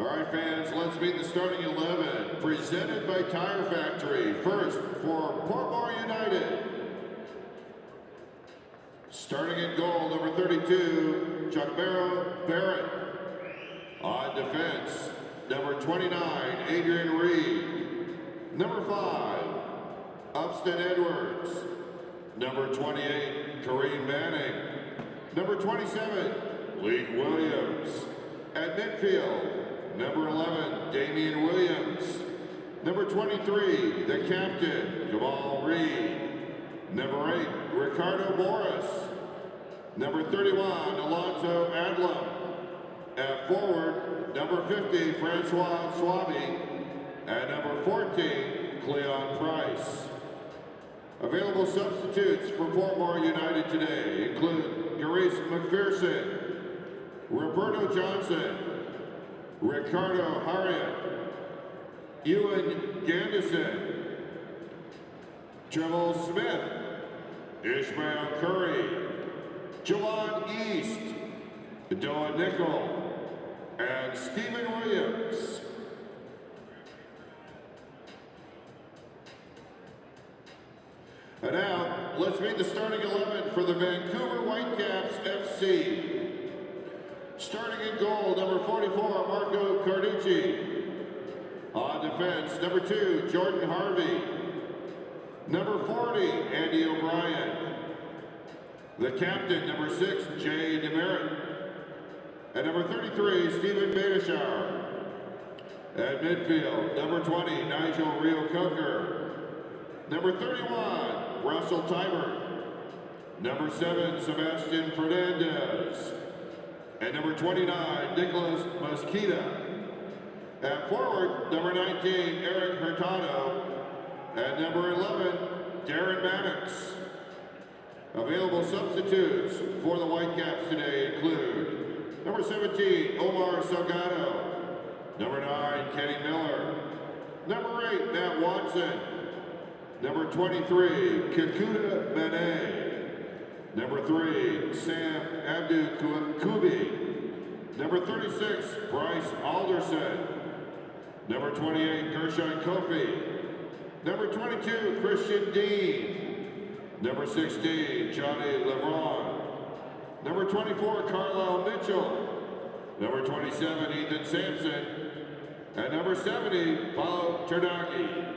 right, fans, let's meet the starting 11, presented by Tire Factory. First, for Portmore United. Starting in goal, number 32, Chuckmero Barrett. On defense, number 29, Adrian Reed. Number 5, Upston Edwards. Number 28, Kareem Manning. Number 27, Leek Williams. At midfield, number 11, Damian Williams. Number 23, the captain, Jamal Reed. Number 8, Ricardo Boris. Number 31, Alonzo Adlam. At forward, number 50, Francois Swaby. And number 14, Cleon Price. Available substitutes for Portmore United today include Gaurice McPherson, Roberto Johnson, Ricardo Harriet, Ewan Gandison, Trevor Smith, Ishmael Curry, Javon East, Doa Nickel, and Stephen Williams. And now, let's meet the starting 11 for the Vancouver Whitecaps FC. Starting in goal, number 44, Marco Carducci. On defense, number 2, Jordan Harvey. Number 40, Andy O'Brien. The captain, number 6, Jay Demerit. And number 33, Stephen Badashar. At midfield, number 20, Nigel Rio-Coker. Number 31, Russell Timer. Number 7, Sebastian Fernandez. And number 29, Nicholas Mosqueda. At forward, number 19, Eric Hurtado. And number 11, Darren Maddox. Available substitutes for the Whitecaps today include number 17, Omar Salgado. Number 9, Kenny Miller. Number 8, Matt Watson. Number 23, Kikuta Mane. Number 3, Sam Abdu-Kubi. Number 36, Bryce Alderson. Number 28, Gershon Kofi. Number 22, Christian Dean. Number 16, Johnny LeBron. Number 24, Carlisle Mitchell. Number 27, Ethan Sampson. And number 70, Paulo Ternaghi.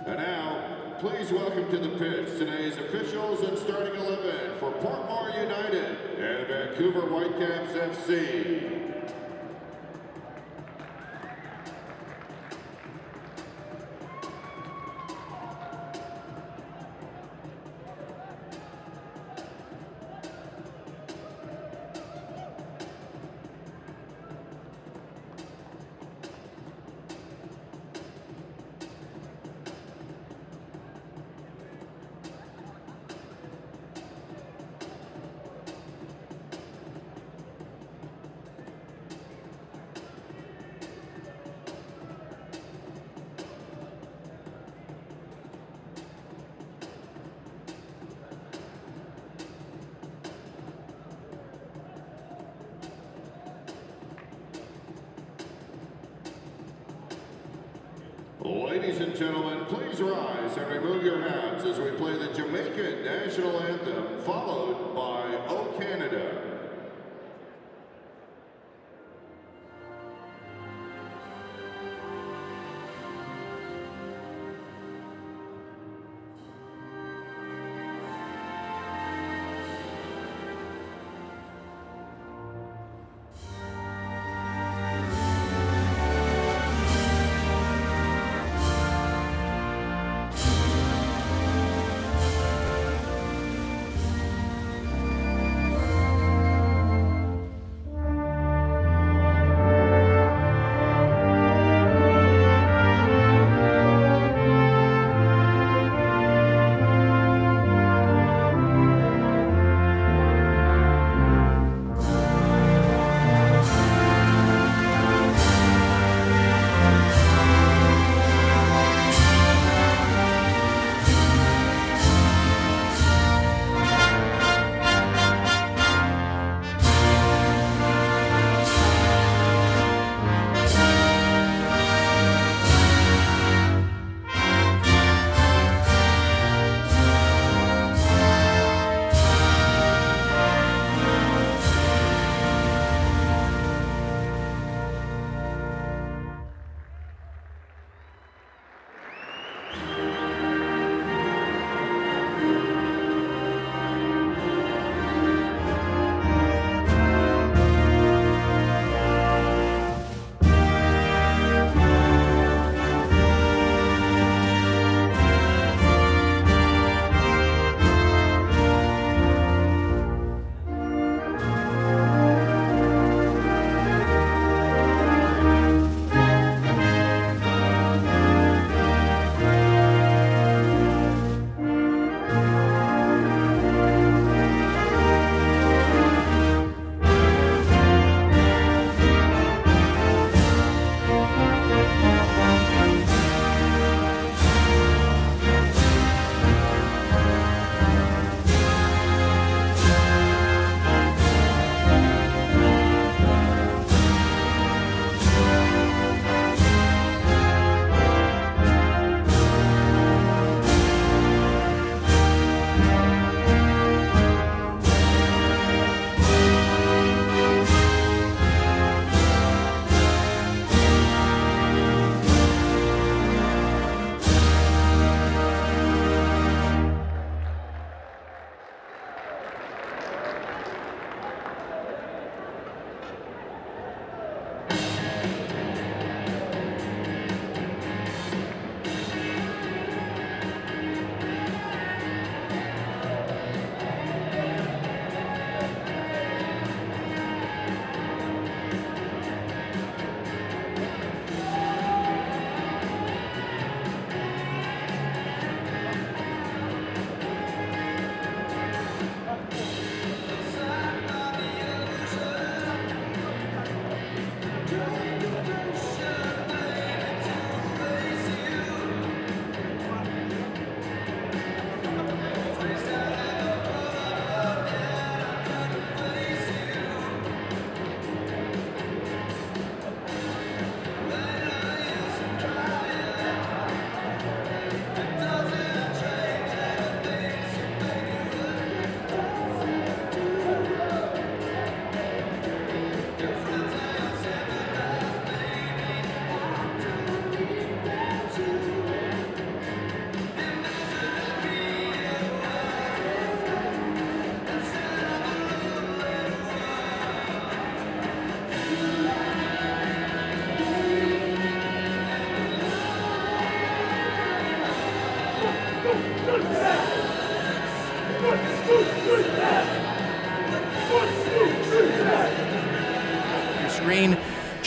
And now, please welcome to the pitch today's officials and starting 11 for Portmore United and Vancouver Whitecaps FC. Ladies and gentlemen, please rise and remove your hats as we play the Jamaican national anthem, followed by O Canada.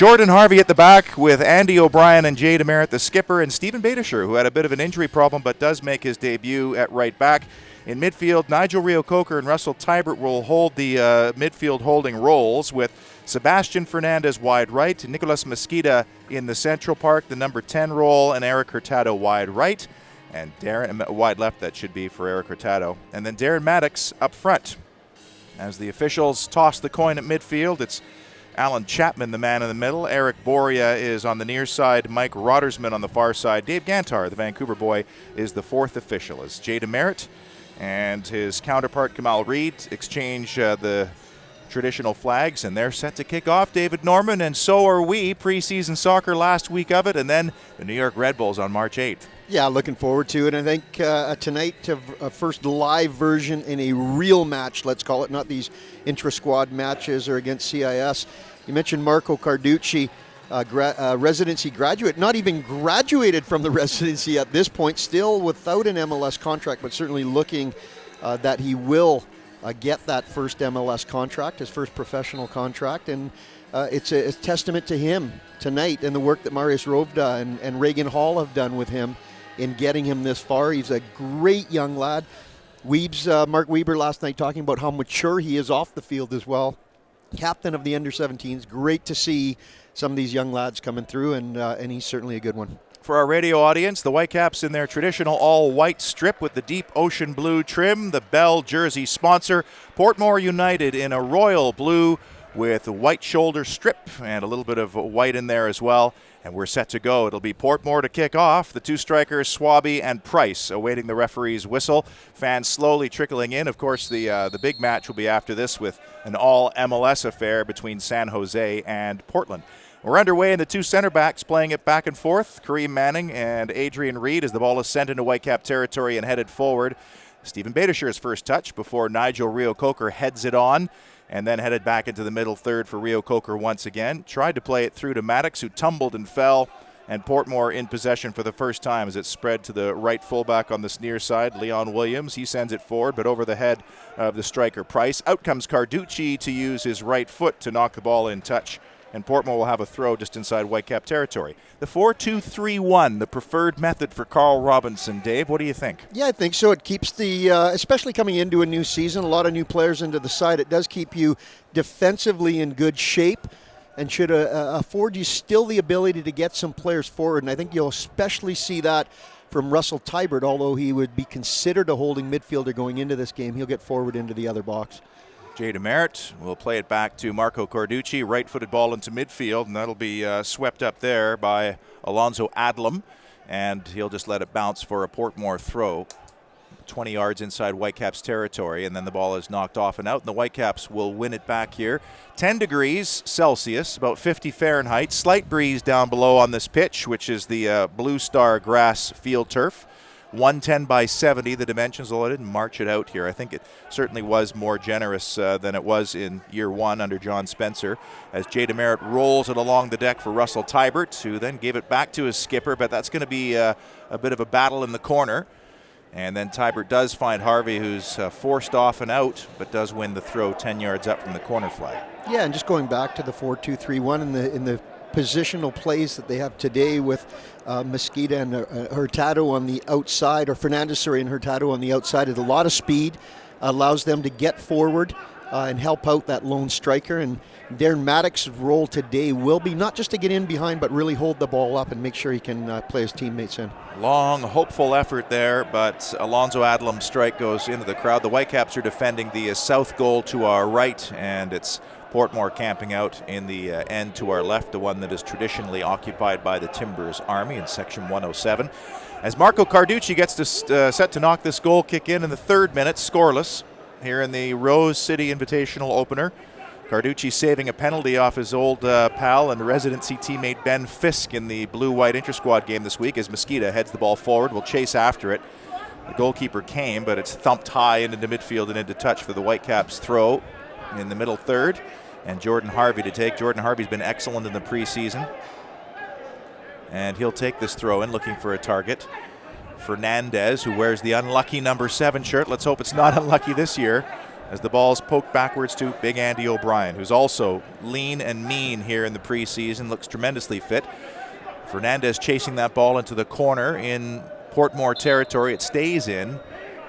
Jordan Harvey at the back with Andy O'Brien and Jay DeMeritt, the skipper, and Stephen Badisher, who had a bit of an injury problem but does make his debut at right back. In midfield, Nigel Reo-Coker and Russell Teibert will hold the midfield holding roles, with Sebastian Fernandez wide right, Nicolas Mesquita in the central park, the number 10 role, and Eric Hurtado wide right. And Darren wide left, that should be for Eric Hurtado. And then Darren Maddox up front. As the officials toss the coin at midfield, it's Alan Chapman, the man in the middle. Eric Boria is on the near side. Mike Roddersman on the far side. Dave Gantar, the Vancouver boy, is the fourth official. As Jay DeMeritt and his counterpart Kamal Reed exchange the traditional flags, and they're set to kick off, David Norman, and so are we. Preseason soccer last week of it, and then the New York Red Bulls on March 8th. Yeah, looking forward to it. I think tonight, a first live version in a real match, let's call it, not these intra-squad matches or against CIS. You mentioned Marco Carducci, residency graduate, not even graduated from the residency at this point, still without an MLS contract, but certainly looking that he will get that first MLS contract, his first professional contract, and it's a testament to him tonight and the work that Marius Rovda and Reagan Hall have done with him in getting him this far. He's a great young lad. Mark Weber last night talking about how mature he is off the field as well. Captain of the under-17s. Great to see some of these young lads coming through, and he's certainly a good one. For our radio audience, the Whitecaps in their traditional all-white strip with the deep ocean blue trim, the Bell jersey sponsor. Portmore United in a royal blue with a white shoulder strip and a little bit of white in there as well. And we're set to go. It'll be Portmore to kick off. The two strikers, Swaby and Price, awaiting the referee's whistle. Fans slowly trickling in. Of course, the big match will be after this with an all-MLS affair between San Jose and Portland. We're underway, and the two center backs playing it back and forth, Kareem Manning and Adrian Reed, as the ball is sent into Whitecap territory and headed forward. Stephen Badisher's first touch before Nigel Reo-Coker heads it on, and then headed back into the middle third for Reo-Coker once again. Tried to play it through to Maddox, who tumbled and fell, and Portmore in possession for the first time as it spread to the right fullback on this near side, Leon Williams. He sends it forward, but over the head of the striker Price. Out comes Carducci to use his right foot to knock the ball in touch, and Portmore will have a throw just inside Whitecap territory. The 4-2-3-1, the preferred method for Carl Robinson. Dave, what do you think? Yeah, I think so. It keeps the, especially coming into a new season, a lot of new players into the side. It does keep you defensively in good shape and should afford you still the ability to get some players forward. And I think you'll especially see that from Russell Teibert, although he would be considered a holding midfielder going into this game. He'll get forward into the other box. Jay DeMeritt will play it back to Marco Carducci, right-footed ball into midfield, and that'll be swept up there by Alonzo Adlam, and he'll just let it bounce for a Portmore throw. 20 yards inside Whitecaps territory, and then the ball is knocked off and out, and the Whitecaps will win it back here. 10 degrees Celsius, about 50 Fahrenheit, slight breeze down below on this pitch, which is the Blue Star grass field turf. 110 by 70, the dimensions, although I didn't march it out here. I think it certainly was more generous than it was in year one under John Spencer, as Jay DeMeritt rolls it along the deck for Russell Teibert, who then gave it back to his skipper, but that's going to be a bit of a battle in the corner. And then Teibert does find Harvey, who's forced off and out, but does win the throw 10 yards up from the corner flag. Yeah, and just going back to the 4-2-3-1 in the positional plays that they have today with Mesquita and Hurtado on the outside, or Fernandez, and Hurtado on the outside. It's a lot of speed, allows them to get forward and help out that lone striker. And Darren Maddox's role today will be not just to get in behind, but really hold the ball up and make sure he can play his teammates in. Long, hopeful effort there, but Alonzo Adlam's strike goes into the crowd. The Whitecaps are defending the south goal to our right, and it's Portmore camping out in the end to our left, the one that is traditionally occupied by the Timbers Army in section 107. As Marco Carducci gets to set to knock this goal kick in the third minute, scoreless here in the Rose City Invitational opener. Carducci saving a penalty off his old pal and residency teammate Ben Fisk in the blue-white inter-squad game this week, as Mesquita heads the ball forward, will chase after it. The goalkeeper came, but it's thumped high into midfield and into touch for the Whitecaps throw in the middle third. And Jordan Harvey to take. Jordan Harvey's been excellent in the preseason, and he'll take this throw in, looking for a target. Fernandez, who wears the unlucky number 7 shirt. Let's hope it's not unlucky this year. as the ball's poked backwards to big Andy O'Brien, who's also lean and mean here in the preseason, looks tremendously fit. Fernandez chasing that ball into the corner in Portmore territory. It stays in,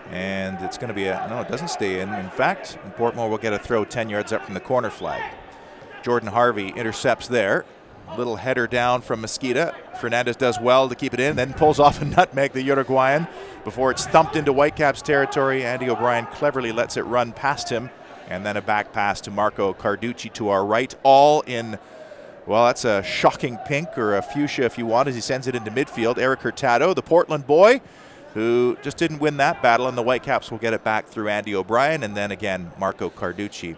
and it's going to be no, it doesn't stay in. In fact, Portmore will get a throw 10 yards up from the corner flag. Jordan Harvey intercepts there. Little header down from Mosqueda. Fernandez does well to keep it in, then pulls off a nutmeg, the Uruguayan, before it's thumped into Whitecaps territory. Andy O'Brien cleverly lets it run past him, and then a back pass to Marco Carducci to our right, all in, well, that's a shocking pink, or a fuchsia if you want, as he sends it into midfield. Eric Hurtado, the Portland boy, who just didn't win that battle, and the Whitecaps will get it back through Andy O'Brien, and then again Marco Carducci,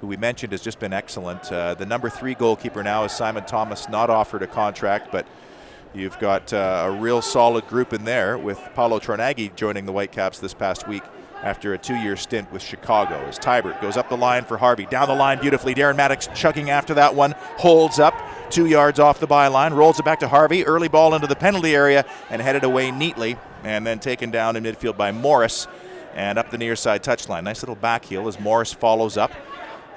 who we mentioned has just been excellent. The number 3 goalkeeper now is Simon Thomas, not offered a contract, but you've got a real solid group in there, with Paolo Tronaghi joining the Whitecaps this past week after a 2-year stint with Chicago. As Tybert goes up the line for Harvey, down the line beautifully. Darren Maddox chugging after that one, holds up 2 yards off the byline, rolls it back to Harvey, early ball into the penalty area and headed away neatly, and then taken down in midfield by Morris and up the near side touchline. Nice little back heel as Morris follows up.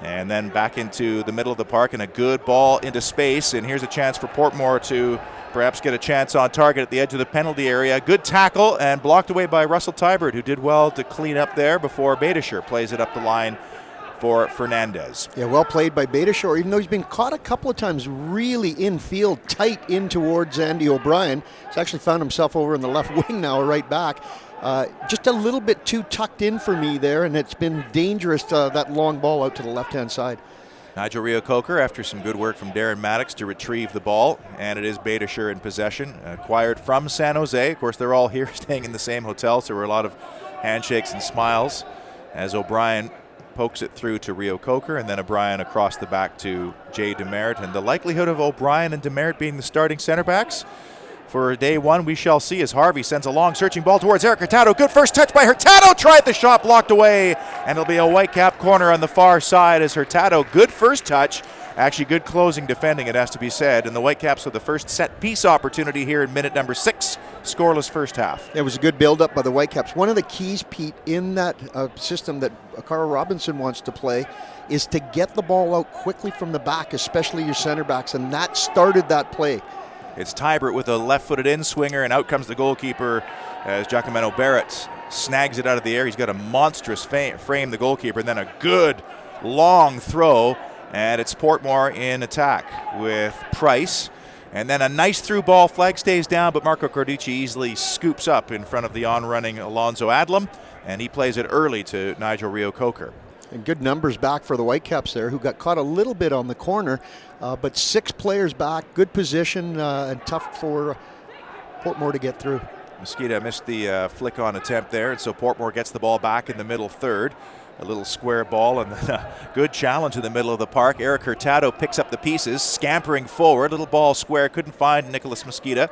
And then back into the middle of the park, and a good ball into space. And here's a chance for Portmore to perhaps get a chance on target at the edge of the penalty area. Good tackle, and blocked away by Russell Tybert, who did well to clean up there before Beitashour plays it up the line for Fernandez. Yeah, well played by Beitashour, even though he's been caught a couple of times really infield, tight in towards Andy O'Brien. He's actually found himself over in the left wing now, right back. Just a little bit too tucked in for me there, and it's been dangerous, that long ball out to the left-hand side. Nigel Reo-Coker, after some good work from Darren Maddox to retrieve the ball, and it is Beitashour in possession, acquired from San Jose. Of course, they're all here staying in the same hotel, so there were a lot of handshakes and smiles as O'Brien pokes it through to Reo-Coker, and then O'Brien across the back to Jay Demert. And the likelihood of O'Brien and Demert being the starting center backs for day one, we shall see, as Harvey sends a long searching ball towards Eric Hurtado. Good first touch by Hurtado, tried the shot, blocked away, and it'll be a Whitecap corner on the far side as Hurtado, good first touch, actually good closing defending, it has to be said, and the Whitecaps with the first set piece opportunity here in minute number 6, scoreless first half. It was a good build up by the Whitecaps. One of the keys, Pete, in that system that Carl Robinson wants to play is to get the ball out quickly from the back, especially your center backs, and that started that play. It's Tybert with a left-footed in-swinger, and out comes the goalkeeper as Giacomo Barrett snags it out of the air. He's got a monstrous frame, the goalkeeper, and then a good long throw, and it's Portmore in attack with Price. And then a nice through ball, flag stays down, but Marco Carducci easily scoops up in front of the on-running Alonzo Adlam, and he plays it early to Nigel Reo-Coker. And good numbers back for the Whitecaps there, who got caught a little bit on the corner, but 6 players back, good position, and tough for Portmore to get through. Mosqueda missed the flick-on attempt there, and so Portmore gets the ball back in the middle third. A little square ball, and then a good challenge in the middle of the park. Eric Hurtado picks up the pieces, scampering forward. Little ball square, couldn't find Nicholas Mosqueda.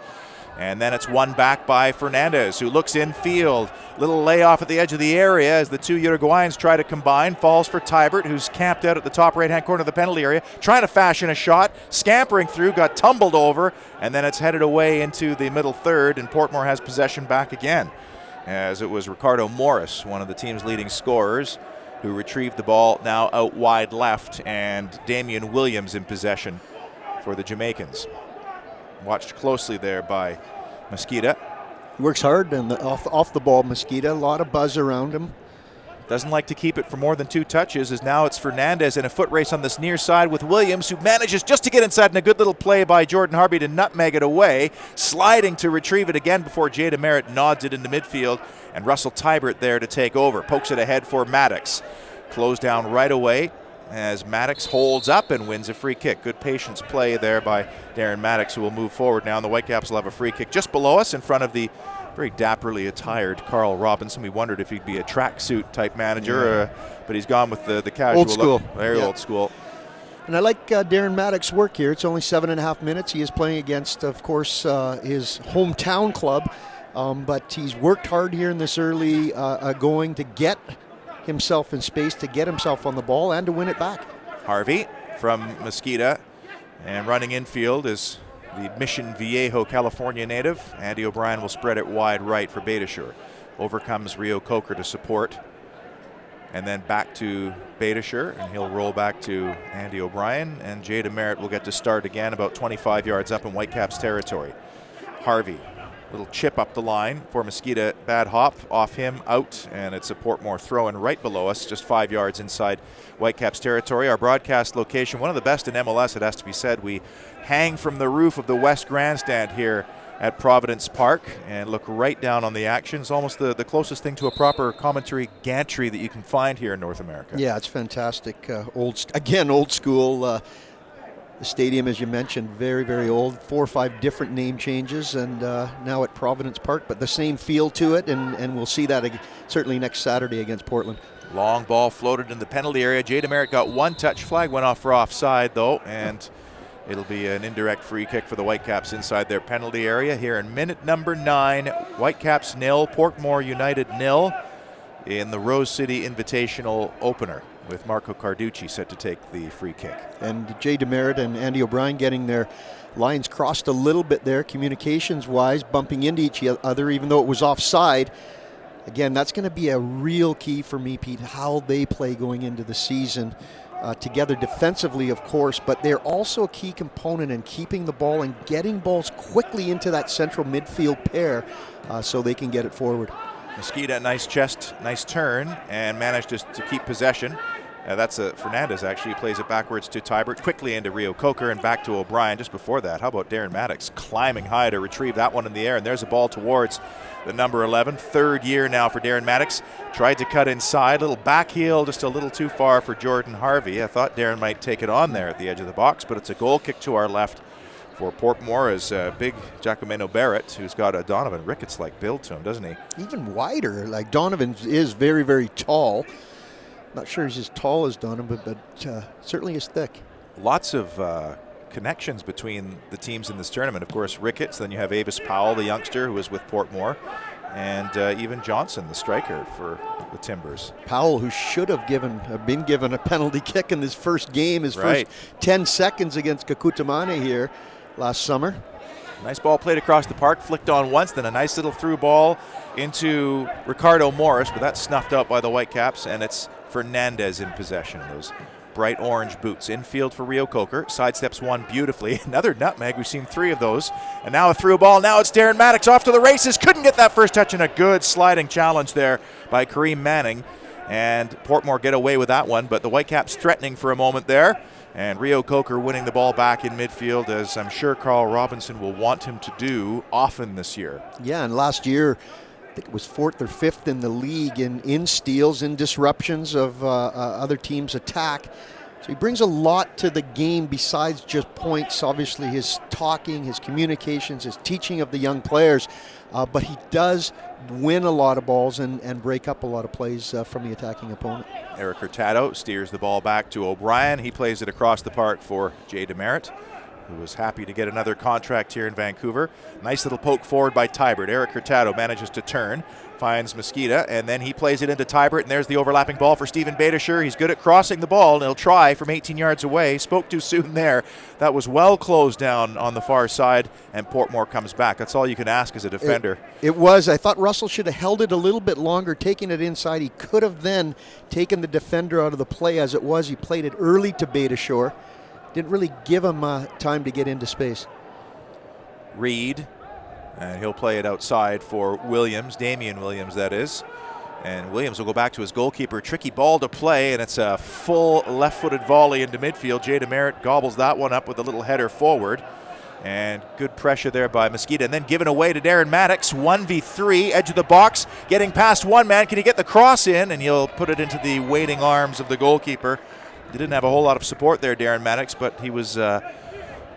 And then it's won back by Fernandez, who looks infield. Little layoff at the edge of the area as the 2 Uruguayans try to combine. Falls for Tybert, who's camped out at the top right-hand corner of the penalty area, trying to fashion a shot. Scampering through, got tumbled over, and then it's headed away into the middle third, and Portmore has possession back again, as it was Ricardo Morris, one of the team's leading scorers, who retrieved the ball now out wide left, and Damian Williams in possession for the Jamaicans. Watched closely there by Mosqueda. He works hard and off the ball, Mosqueda. A lot of buzz around him. Doesn't like to keep it for more than 2 touches, as now it's Fernandez in a foot race on this near side with Williams, who manages just to get inside, and a good little play by Jordan Harvey to nutmeg it away, sliding to retrieve it again before Jay Demert nods it into midfield, and Russell Tybert there to take over. Pokes it ahead for Maddox. Closed down right away as Maddox holds up and wins a free kick. Good patience play there by Darren Maddox, who will move forward now, and the Whitecaps will have a free kick just below us in front of the very dapperly attired Carl Robinson. We wondered if he'd be a tracksuit type manager, but he's gone with the casual old school look. Very old school. And I like Darren Maddox's work here. It's only 7.5 minutes. He is playing against, of course, his hometown club, but he's worked hard here in this early going to get himself in space, to get himself on the ball, and to win it back. Harvey from Mosqueda, and running infield is the Mission Viejo, California native. Andy O'Brien will spread it wide right for Beitashour. Overcomes Reo-Coker to support. and then back to Beitashour, and he'll roll back to Andy O'Brien, and Jay DeMerit will get to start again about 25 yards up in Whitecaps territory. Harvey, little chip up the line for Mosqueda, bad hop off him, out, and it's a Portmore throw-in right below us, just 5 yards inside Whitecaps territory. Our broadcast location, one of the best in MLS, it has to be said. We hang from the roof of the West Grandstand here at Providence Park and look right down on the action. It's almost the closest thing to a proper commentary gantry that you can find here in North America. Yeah, it's fantastic. Old school. The stadium, as you mentioned, very, very old. 4 or 5 different name changes, and now at Providence Park, but the same feel to it, and we'll see that certainly next Saturday against Portland. Long ball floated in the penalty area. Jay DeMerit got one touch. Flag went off for offside, though, and it'll be an indirect free kick for the Whitecaps inside their penalty area here in minute number 9. Whitecaps 0, Portmore United 0 in the Rose City Invitational opener, with Marco Carducci set to take the free kick. And Jay DeMerit and Andy O'Brien getting their lines crossed a little bit there, communications-wise, bumping into each other, even though it was offside. Again, that's going to be a real key for me, Pete, how they play going into the season. Together defensively, of course, but they're also a key component in keeping the ball and getting balls quickly into that central midfield pair so they can get it forward. Mosqueda, nice chest, nice turn, and managed to keep possession. That's Fernandez, actually. He plays it backwards to Tybert, quickly into Rio Coker, and back to O'Brien. Just before that, how about Darren Maddox climbing high to retrieve that one in the air, and there's a ball towards the number 11. 3rd year now for Darren Maddox. Tried to cut inside, little back heel, just a little too far for Jordan Harvey. I thought Darren might take it on there at the edge of the box, but it's a goal kick to our left for Portmore, as big Giacomino Barrett, who's got a Donovan Ricketts-like build to him, doesn't he? Even wider. Like, Donovan is very, very tall. Not sure he's as tall as Donovan, but certainly is thick. Lots of connections between the teams in this tournament. Of course, Ricketts, then you have Avis Powell, the youngster who was with Portmore, and even Johnson, the striker for the Timbers. Powell, who should have been given a penalty kick in his first game, his first 10 seconds against Kakutamane here last summer. Nice ball played across the park, flicked on once, then a nice little through ball into Ricardo Morris, but that's snuffed out by the Whitecaps, and it's Fernandez in possession. Those bright orange boots. Infield for Rio Coker. Sidesteps one beautifully. Another nutmeg. We've seen 3 of those. And now a through ball. Now it's Darren Maddox off to the races. Couldn't get that first touch, and a good sliding challenge there by Kareem Manning. And Portmore get away with that one, but the Whitecaps threatening for a moment there. And Rio Coker winning the ball back in midfield, as I'm sure Carl Robinson will want him to do often this year. Yeah, and last year, I think it was 4th or 5th in the league in steals, in disruptions of other teams' attack. So he brings a lot to the game besides just points. Obviously, his talking, his communications, his teaching of the young players. But he does win a lot of balls and break up a lot of plays from the attacking opponent. Eric Hurtado steers the ball back to O'Brien. He plays it across the park for Jay DeMerit, who was happy to get another contract here in Vancouver. Nice little poke forward by Tybert. Eric Hurtado manages to turn, finds Mosqueda, and then he plays it into Tybert, and there's the overlapping ball for Stephen Beitashour. He's good at crossing the ball, and he'll try from 18 yards away. Spoke too soon there. That was well closed down on the far side, and Portmore comes back. That's all you can ask as a defender. It was. I thought Russell should have held it a little bit longer, taking it inside. He could have then taken the defender out of the play as it was. He played it early to Beitashour. Didn't really give him time to get into space. Reed, and he'll play it outside for Williams, Damian Williams that is. And Williams will go back to his goalkeeper. Tricky ball to play, and it's a full left-footed volley into midfield. Jay DeMerit gobbles that one up with a little header forward. And good pressure there by Mosqueda. And then given away to Darren Maddox. 1v3, edge of the box, getting past one man. Can he get the cross in? And he'll put it into the waiting arms of the goalkeeper. He didn't have a whole lot of support there, Darren Maddox, but he was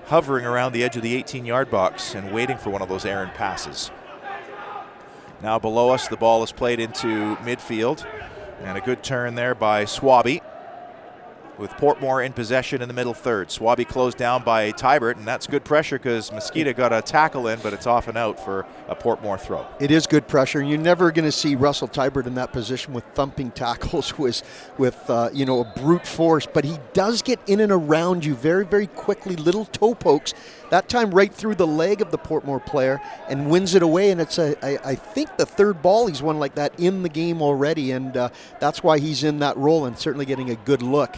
hovering around the edge of the 18-yard box and waiting for one of those errant passes. Now below us, the ball is played into midfield, and a good turn there by Swaby. with Portmore in possession in the middle third. Swaby closed down by Tybert, and that's good pressure because Mosqueda got a tackle in, but it's off and out for a Portmore throw. It is good pressure. You're never going to see Russell Tybert in that position with thumping tackles with a brute force, but he does get in and around you very, very quickly, little toe pokes, that time right through the leg of the Portmore player, and wins it away, and it's I think the third ball he's won like that in the game already, and that's why he's in that role and certainly getting a good look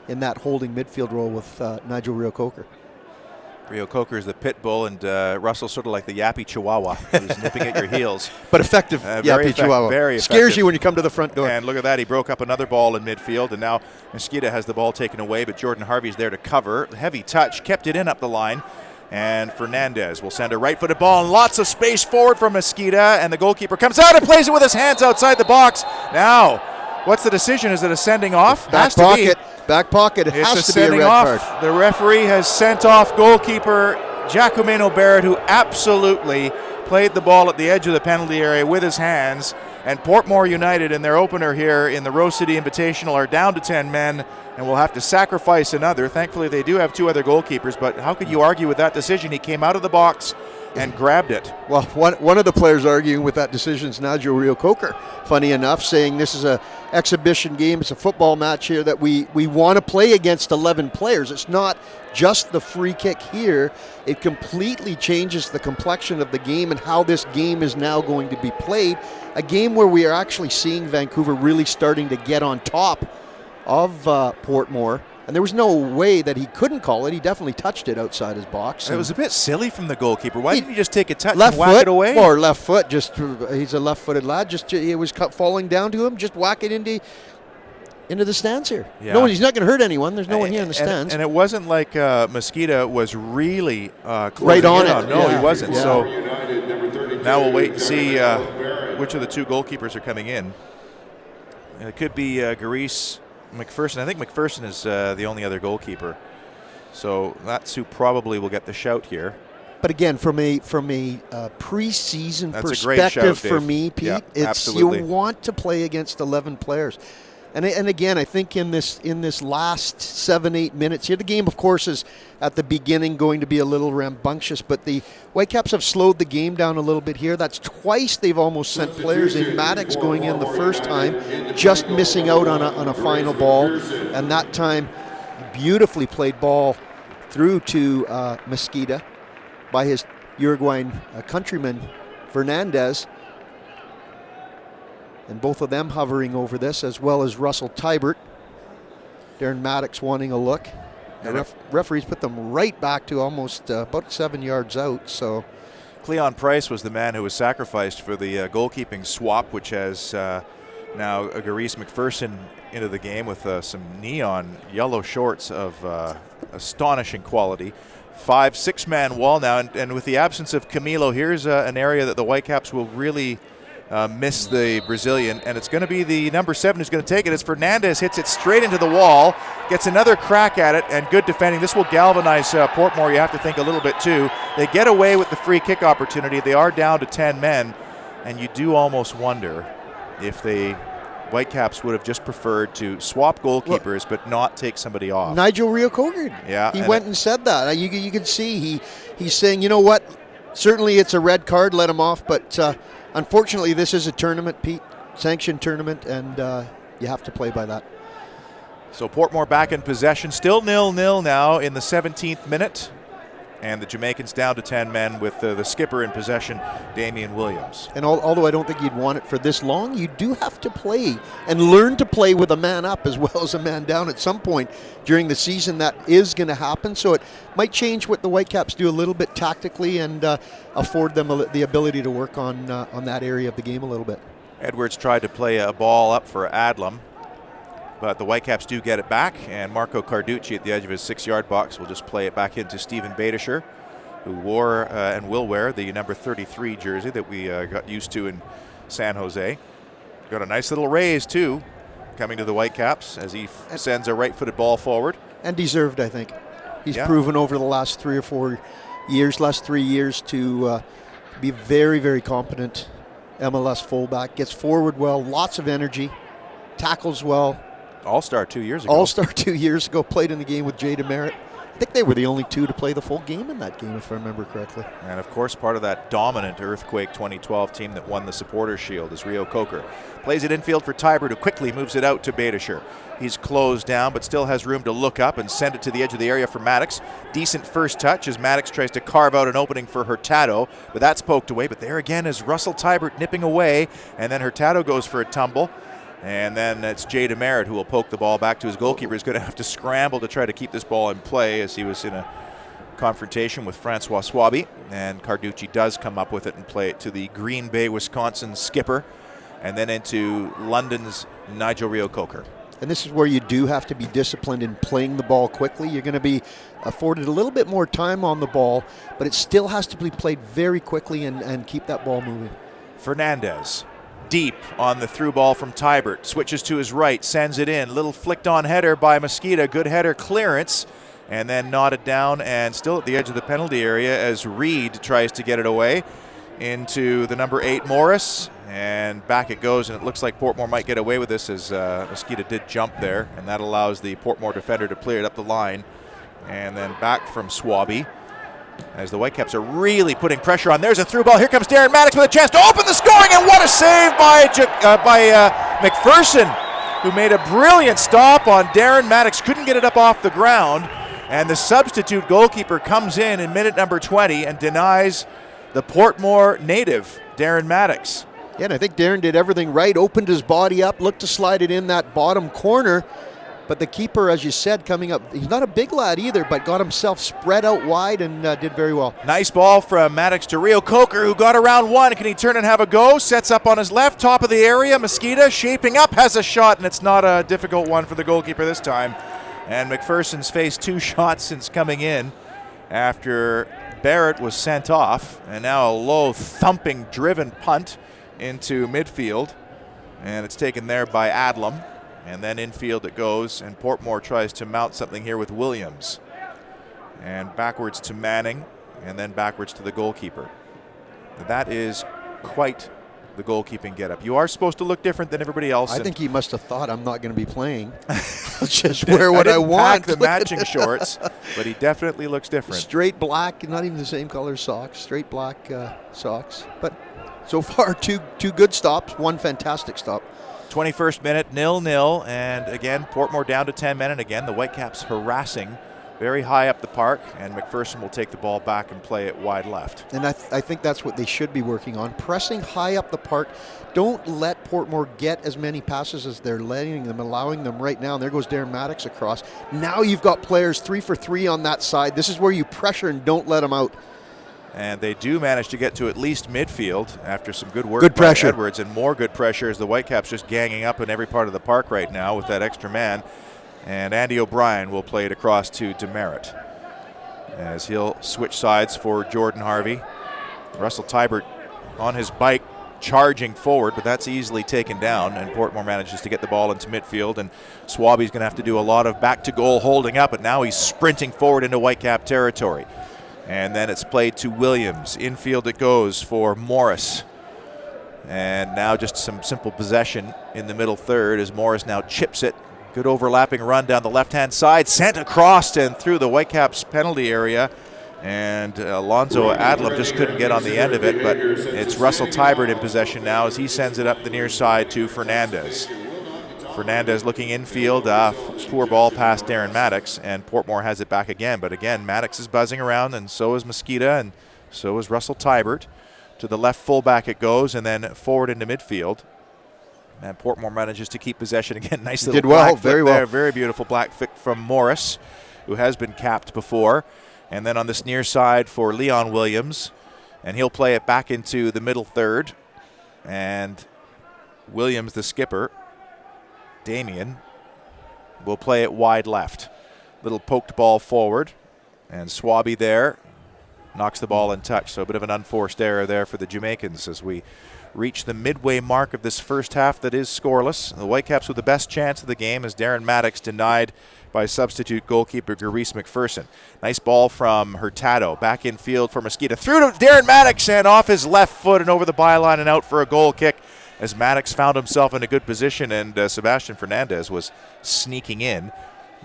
in that holding midfield role with Nigel Rio-Coker. Rio-Coker is the pit bull, and Russell's sort of like the yappy chihuahua who's nipping at your heels. But effective, yappy chihuahua. Very effective. Scares you when you come to the front door. And look at that, he broke up another ball in midfield, and now Mosqueda has the ball taken away, but Jordan Harvey's there to cover. Heavy touch, kept it in up the line. And Fernandez will send a right-footed ball, and lots of space forward for Mosqueda, and the goalkeeper comes out and plays it with his hands outside the box. Now, what's the decision? Is it a sending off? Back pocket. Back pocket. It has to be a red card. The referee has sent off goalkeeper Giacomino Barrett, who absolutely played the ball at the edge of the penalty area with his hands. And Portmore United in their opener here in the Rose City Invitational are down to 10 men and will have to sacrifice another. Thankfully, they do have two other goalkeepers, but how could you argue with that decision? He came out of the box and grabbed it. Well, one of the players arguing with that decision is Nigel Rio-Coker, funny enough, saying this is a exhibition game, it's a football match here that we want to play against 11 players. It's not just the free kick here. It completely changes the complexion of the game and how this game is now going to be played. A game where we are actually seeing Vancouver really starting to get on top of Portmore. And there was no way that he couldn't call it. He definitely touched it outside his box. It was a bit silly from the goalkeeper. Why didn't he just take a touch and whack it away? Or left foot. Just he's a left-footed lad. Just it was falling down to him. Just whack it into the stands here. Yeah. No, he's not going to hurt anyone. There's no one here in the stands. And it wasn't like Mosqueda was really right on it. No, he wasn't. Yeah. So now we'll wait and see which of the two goalkeepers are coming in. It could be Gareece McPherson. I think McPherson is the only other goalkeeper. So that's who probably will get the shout here. But again, from a preseason that's perspective shout, for me, Pete, yeah, it's absolutely. You want to play against 11 players. And again, I think in this last 7-8 minutes here, the game, of course, is at the beginning going to be a little rambunctious, but the Whitecaps have slowed the game down a little bit here. That's twice they've almost sent players in. Maddox going in the first time, just missing out on a final ball, and that time, beautifully played ball through to Mosqueda by his Uruguayan countryman, Fernandez. And both of them hovering over this, as well as Russell Tybert. Darren Maddox wanting a look. The referees put them right back to almost about 7 yards out. So, Cleon Price was the man who was sacrificed for the goalkeeping swap, which has now Gareece McPherson into the game with some neon yellow shorts of astonishing quality. 5-6-man wall now, and with the absence of Camilo, here's an area that the Whitecaps will really miss the Brazilian, and it's going to be the number 7 who's going to take it. As Fernandez hits it straight into the wall, gets another crack at it, and good defending. This will galvanize Portmore, you have to think a little bit too. They get away with the free kick opportunity. They are down to 10 men, and you do almost wonder if the Whitecaps would have just preferred to swap goalkeepers but not take somebody off. Nigel Rio-Coker, yeah, he went and said that. You can see he's saying, you know what, certainly it's a red card, let him off, but unfortunately, this is a tournament, Pete, sanctioned tournament, and you have to play by that. So Portmore back in possession, still 0-0 now in the 17th minute, and the Jamaicans down to 10 men with the skipper in possession, Damian Williams. And although I don't think you'd want it for this long, you do have to play and learn to play with a man up as well as a man down at some point during the season. That is going to happen, so it might change what the Whitecaps do a little bit tactically and afford them the ability to work on that area of the game a little bit. Edwards tried to play a ball up for Adlam, but the Whitecaps do get it back, and Marco Carducci at the edge of his 6-yard box will just play it back into Stephen Badischer, who wore and will wear the number 33 jersey that we got used to in San Jose. Got a nice little raise, too, coming to the Whitecaps as he sends a right-footed ball forward. And deserved, I think. He's proven over the last 3 or 4 years, last 3 years, to be very, very competent MLS fullback. Gets forward well, lots of energy, tackles well, All-Star 2 years ago. All-Star 2 years ago, played in the game with Jay DeMerit. I think they were the only two to play the full game in that game, if I remember correctly. And of course, part of that dominant Earthquake 2012 team that won the Supporters Shield is Rio Coker. Plays it infield for Tybert, who quickly moves it out to Badischer. He's closed down, but still has room to look up and send it to the edge of the area for Maddox. Decent first touch as Maddox tries to carve out an opening for Hurtado, but that's poked away. But there again is Russell Tybert nipping away, and then Hurtado goes for a tumble. And then it's Jay DeMerit who will poke the ball back to his goalkeeper. He's going to have to scramble to try to keep this ball in play as he was in a confrontation with Francois Swaby. And Carducci does come up with it and play it to the Green Bay, Wisconsin skipper, and then into London's Nigel Rio Coker. And this is where you do have to be disciplined in playing the ball quickly. You're going to be afforded a little bit more time on the ball, but it still has to be played very quickly and keep that ball moving. Fernandez. Deep on the through ball from Tybert. Switches to his right, sends it in. Little flicked on header by Mosqueda. Good header clearance. And then knotted down and still at the edge of the penalty area as Reed tries to get it away into the number 8 Morris. And back it goes, and it looks like Portmore might get away with this as Mosqueda did jump there. And that allows the Portmore defender to clear it up the line. And then back from Swaby, as the Whitecaps are really putting pressure on. There's a through ball. Here comes Darren Maddox with a chance to open the scoring, and what a save by McPherson, who made a brilliant stop on Darren Maddox. Couldn't get it up off the ground, and the substitute goalkeeper comes in minute number 20 and denies the Portmore native, Darren Maddox. Yeah, and I think Darren did everything right, opened his body up, looked to slide it in that bottom corner. But the keeper, as you said, coming up, he's not a big lad either, but got himself spread out wide and did very well. Nice ball from Maddox to Rio Coker, who got around one. Can he turn and have a go? Sets up on his left, top of the area. Mosqueda shaping up, has a shot, and it's not a difficult one for the goalkeeper this time. And McPherson's faced 2 shots since coming in after Barrett was sent off. And now a low, thumping, driven punt into midfield. And it's taken there by Adlam. And then infield it goes, and Portmore tries to mount something here with Williams. And backwards to Manning, and then backwards to the goalkeeper. That is quite the goalkeeping getup. You are supposed to look different than everybody else. I think he must have thought, I'm not going to be playing. Let's just wear what I want. The matching shorts, but he definitely looks different. Straight black, not even the same color socks, straight black socks. But so far, two good stops, one fantastic stop. 21st minute, 0-0, and again, Portmore down to 10 men, and again, the Whitecaps harassing very high up the park, and McPherson will take the ball back and play it wide left. And I think that's what they should be working on, pressing high up the park. Don't let Portmore get as many passes as they're letting them, allowing them right now. And there goes Darren Maddox across. Now you've got players 3 for 3 on that side. This is where you pressure and don't let them out. And they do manage to get to at least midfield after some good work by Edwards, and more good pressure as the Whitecaps just ganging up in every part of the park right now with that extra man. And Andy O'Brien will play it across to DeMerit as he'll switch sides for Jordan Harvey. Russell Tybert on his bike charging forward, but that's easily taken down, and Portmore manages to get the ball into midfield, and Swaby's going to have to do a lot of back to goal holding up, but now he's sprinting forward into Whitecap territory. And then it's played to Williams. Infield it goes for Morris. And now just some simple possession in the middle third as Morris now chips it. Good overlapping run down the left-hand side. Sent across and through the Whitecaps penalty area. And Alonzo Adlam just couldn't get on the end of it. But it's Russell Tybert in possession now as he sends it up the near side to Fernandez. Fernandez looking infield, poor ball past Darren Maddox, and Portmore has it back again. But again, Maddox is buzzing around, and so is Mosqueda, and so is Russell Tybert. To the left fullback it goes, and then forward into midfield. And Portmore manages to keep possession again. Nice little black flick very well. There. Very beautiful black flick from Morris, who has been capped before. And then on this near side for Leon Williams, and he'll play it back into the middle third. And Williams, the skipper, Damien, will play it wide left. Little poked ball forward, and Swaby there knocks the ball in touch. So a bit of an unforced error there for the Jamaicans as we reach the midway mark of this first half that is scoreless. The Whitecaps with the best chance of the game as Darren Maddox denied by substitute goalkeeper Gareese McPherson. Nice ball from Hurtado. Back infield for Mosqueda. Through to Darren Maddox and off his left foot and over the byline and out for a goal kick. as Maddox found himself in a good position and Sebastian Fernandez was sneaking in.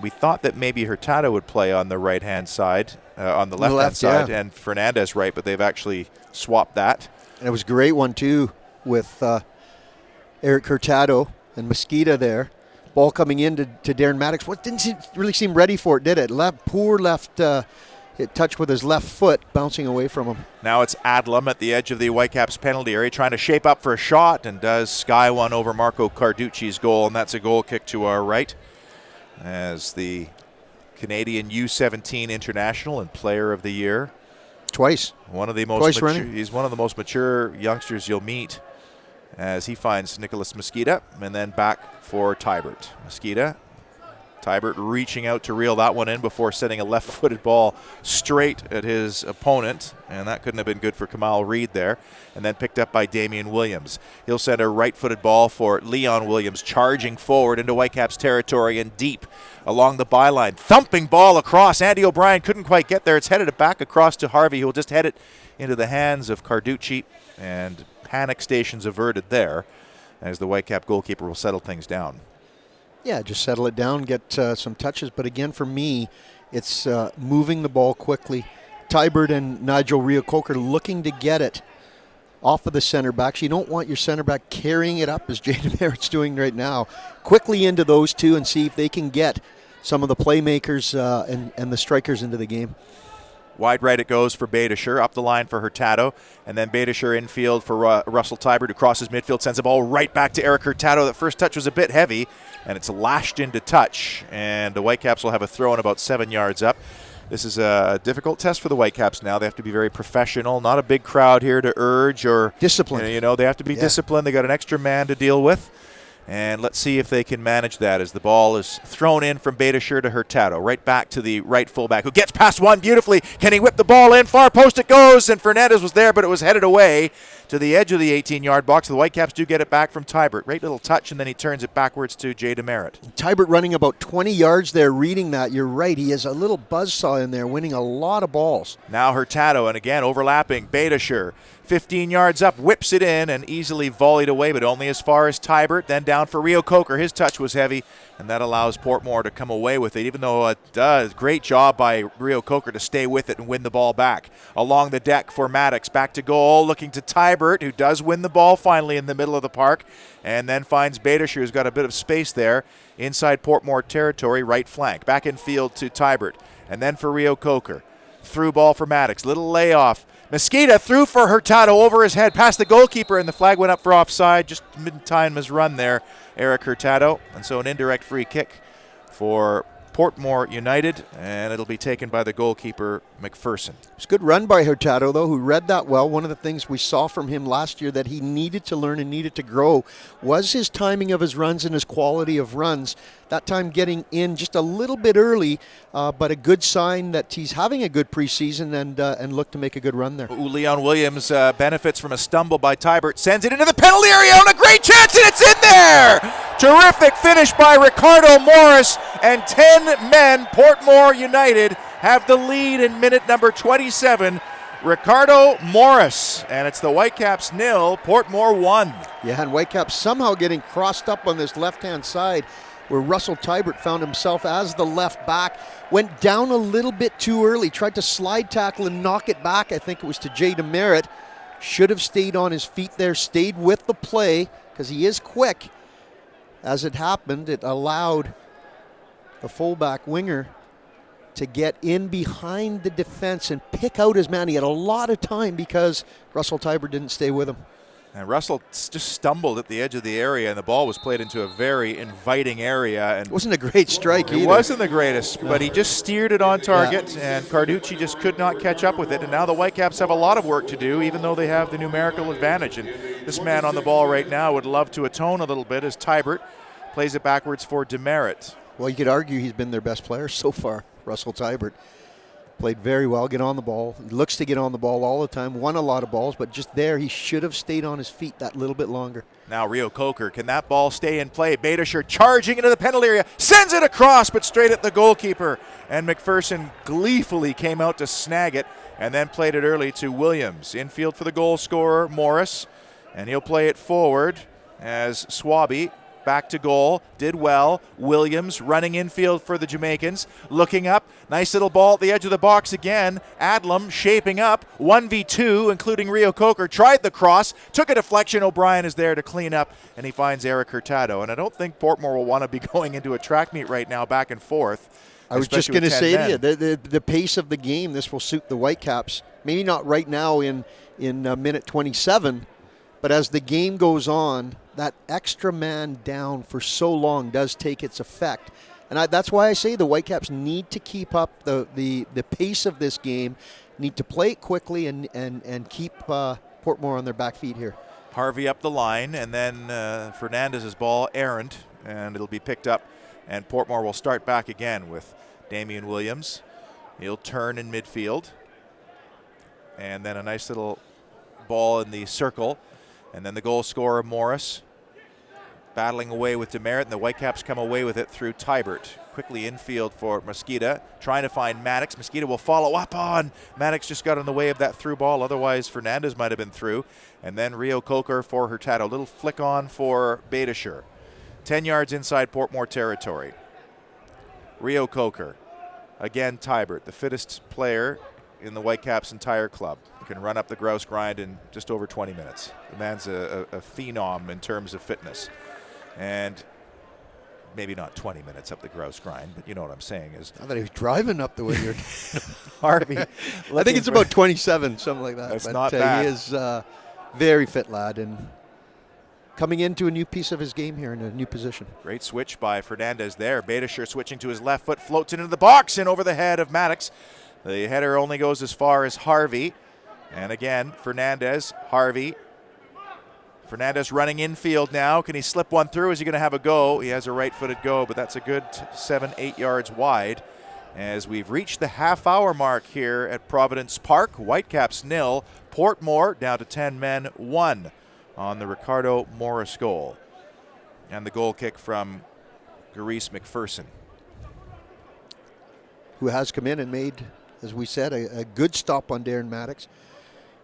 We thought that maybe Hurtado would play on the right-hand side, on the left-hand side, and Fernandez right, but they've actually swapped that. And it was a great one, too, with Eric Hurtado and Mosqueda there. Ball coming in to Darren Maddox. Didn't really seem ready for it, did it? Poor left hit touch with his left foot, bouncing away from him. Now it's Adlam at the edge of the Whitecaps penalty area, trying to shape up for a shot, and does sky one over Marco Carducci's goal, and that's a goal kick to our right. As the Canadian U17 international and player of the year. Twice. He's one of the most mature youngsters you'll meet, as he finds Nicholas Mosqueda, and then back for Tybert. Tybert reaching out to reel that one in before sending a left-footed ball straight at his opponent, and that couldn't have been good for Kamal Reed there, and then picked up by Damian Williams. He'll send a right-footed ball for Leon Williams, charging forward into Whitecaps territory and deep along the byline. Thumping ball across. Andy O'Brien couldn't quite get there. It's headed back across to Harvey, who will just head it into the hands of Carducci, and panic stations averted there as the Whitecap goalkeeper will settle things down. Yeah, just settle it down, get some touches. But again, for me, it's moving the ball quickly. Tybert and Nigel Reo-Coker looking to get it off of the center backs. You don't want your center back carrying it up, as Jaden Merritt's doing right now. Quickly into those two and see if they can get some of the playmakers and the strikers into the game. Wide right it goes for Beitashour, up the line for Hurtado, and then Beitashour infield for Russell Tybert, who crosses midfield, sends the ball right back to Eric Hurtado. That first touch was a bit heavy, and it's lashed into touch, and the Whitecaps will have a throw in about 7 yards up. This is a difficult test for the Whitecaps now. They have to be very professional, not a big crowd here to urge or discipline. They have to be disciplined. They got an extra man to deal with. And let's see if they can manage that as the ball is thrown in from Beitashour to Hurtado. Right back to the right fullback, who gets past one beautifully. Can he whip the ball in? Far post it goes, and Fernandez was there, but it was headed away to the edge of the 18-yard box. The Whitecaps do get it back from Tybert. Great little touch, and then he turns it backwards to Jay DeMerit. Tybert running about 20 yards there, reading that. You're right. He has a little buzzsaw in there, winning a lot of balls. Now Hurtado, and again overlapping. Beitashour, 15 yards up, whips it in and easily volleyed away, but only as far as Tybert. Then down for Reo-Coker. His touch was heavy, and that allows Portmore to come away with it, even though it does. Great job by Reo-Coker to stay with it and win the ball back. Along the deck for Maddox. Back to goal, looking to Tybert, who does win the ball finally in the middle of the park, and then finds Beitashour, who's got a bit of space there inside Portmore territory, right flank. Back in field to Tybert, and then for Reo-Coker. Through ball for Maddox. Little layoff. Mosqueda threw for Hurtado over his head, past the goalkeeper, and the flag went up for offside. Just mid-time his run there, Eric Hurtado. And so an indirect free kick for Portmore United, and it'll be taken by the goalkeeper, McPherson. It's a good run by Hurtado, though, who read that well. One of the things we saw from him last year that he needed to learn and needed to grow was his timing of his runs and his quality of runs. That time getting in just a little bit early, but a good sign that he's having a good preseason and look to make a good run there. Leon Williams benefits from a stumble by Tybert, sends it into the penalty area, and a great chance, and it's in there! Terrific finish by Ricardo Morris, and 10 men, Portmore United, have the lead in minute number 27. Ricardo Morris, and it's the Whitecaps 0, Portmore 1. Yeah, and Whitecaps somehow getting crossed up on this left-hand side, where Russell Tybert found himself as the left back, went down a little bit too early, tried to slide tackle and knock it back. I think it was to Jay DeMerit. Should have stayed on his feet there, stayed with the play, because he is quick. As it happened, it allowed the fullback winger to get in behind the defense and pick out his man. He had a lot of time because Russell Tybert didn't stay with him. And Russell just stumbled at the edge of the area, and the ball was played into a very inviting area. And it wasn't a great strike either. It wasn't the greatest, but he just steered it on target, and Carducci just could not catch up with it. And now the Whitecaps have a lot of work to do, even though they have the numerical advantage. And this man on the ball right now would love to atone a little bit as Tybert plays it backwards for DeMerit. Well, you could argue he's been their best player so far, Russell Tybert. Played very well, get on the ball. He looks to get on the ball all the time, won a lot of balls, but just there he should have stayed on his feet that little bit longer. Now Reo-Coker, can that ball stay in play? Beitashour charging into the penalty area, sends it across, but straight at the goalkeeper. And McPherson gleefully came out to snag it and then played it early to Williams. Infield for the goal scorer, Morris, and he'll play it forward as Swaby back to goal, did well. Williams running infield for the Jamaicans, looking up, nice little ball at the edge of the box again. Adlam shaping up, 1v2, including Rio Coker, tried the cross, took a deflection. O'Brien is there to clean up, and he finds Eric Hurtado. And I don't think Portmore will want to be going into a track meet right now back and forth. I was just going to say to you, the pace of the game, this will suit the Whitecaps. Maybe not right now in minute 27, but as the game goes on, that extra man down for so long does take its effect. And that's why I say the Whitecaps need to keep up the pace of this game, need to play it quickly and keep Portmore on their back feet here. Harvey up the line, and then Fernandez's ball errant, and it'll be picked up, and Portmore will start back again with Damian Williams. He'll turn in midfield, and then a nice little ball in the circle, and then the goal scorer Morris battling away with Demerit, and the Whitecaps come away with it through Tybert. Quickly infield for Mosqueda, trying to find Maddox. Mosqueda will follow up on. Maddox just got in the way of that through ball, otherwise Fernandez might have been through. And then Rio Coker for Hurtado. Little flick on for Beitashour. 10 yards inside Portmore territory. Rio Coker. Again, Tybert, the fittest player in the Whitecaps' entire club. He can run up the grouse grind in just over 20 minutes. The man's a phenom in terms of fitness. And maybe not 20 minutes up the grouse grind, but you know what I'm saying is. I thought he was driving up the way you're Harvey. I think it's about 27, something like that. That's but, not bad. He is a very fit lad and coming into a new piece of his game here in a new position. Great switch by Fernandez there. Beitashour switching to his left foot, floats it into the box and over the head of Maddox. The header only goes as far as Harvey. And again, Fernandez, Harvey. Fernandez running infield now. Can he slip one through? Is he going to have a go? He has a right-footed go, but that's a good 7-8 yards wide. As we've reached the half-hour mark here at Providence Park. Whitecaps 0, Portmore down to 10 men, 1 on the Ricardo Morris goal. And the goal kick from Gareese McPherson, who has come in and made, as we said, a good stop on Darren Maddox.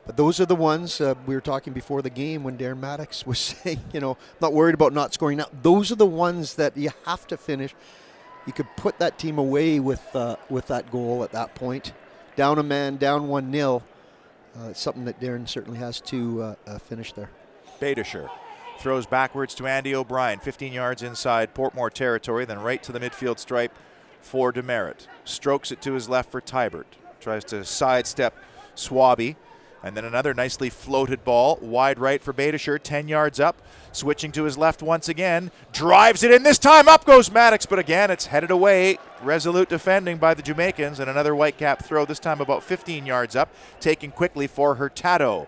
But those are the ones we were talking before the game when Darren Maddox was saying, not worried about not scoring now. Those are the ones that you have to finish. You could put that team away with that goal at that point. Down a man, down 1-0. It's something that Darren certainly has to finish there. Beitashour throws backwards to Andy O'Brien, 15 yards inside Portmore territory, then right to the midfield stripe for Demerit. Strokes it to his left for Tybert. Tries to sidestep Swaby. And then another nicely floated ball, wide right for Beitashour, 10 yards up. Switching to his left once again. Drives it in, this time up goes Maddox, but again it's headed away. Resolute defending by the Jamaicans, and another Whitecap throw, this time about 15 yards up. Taken quickly for Hurtado.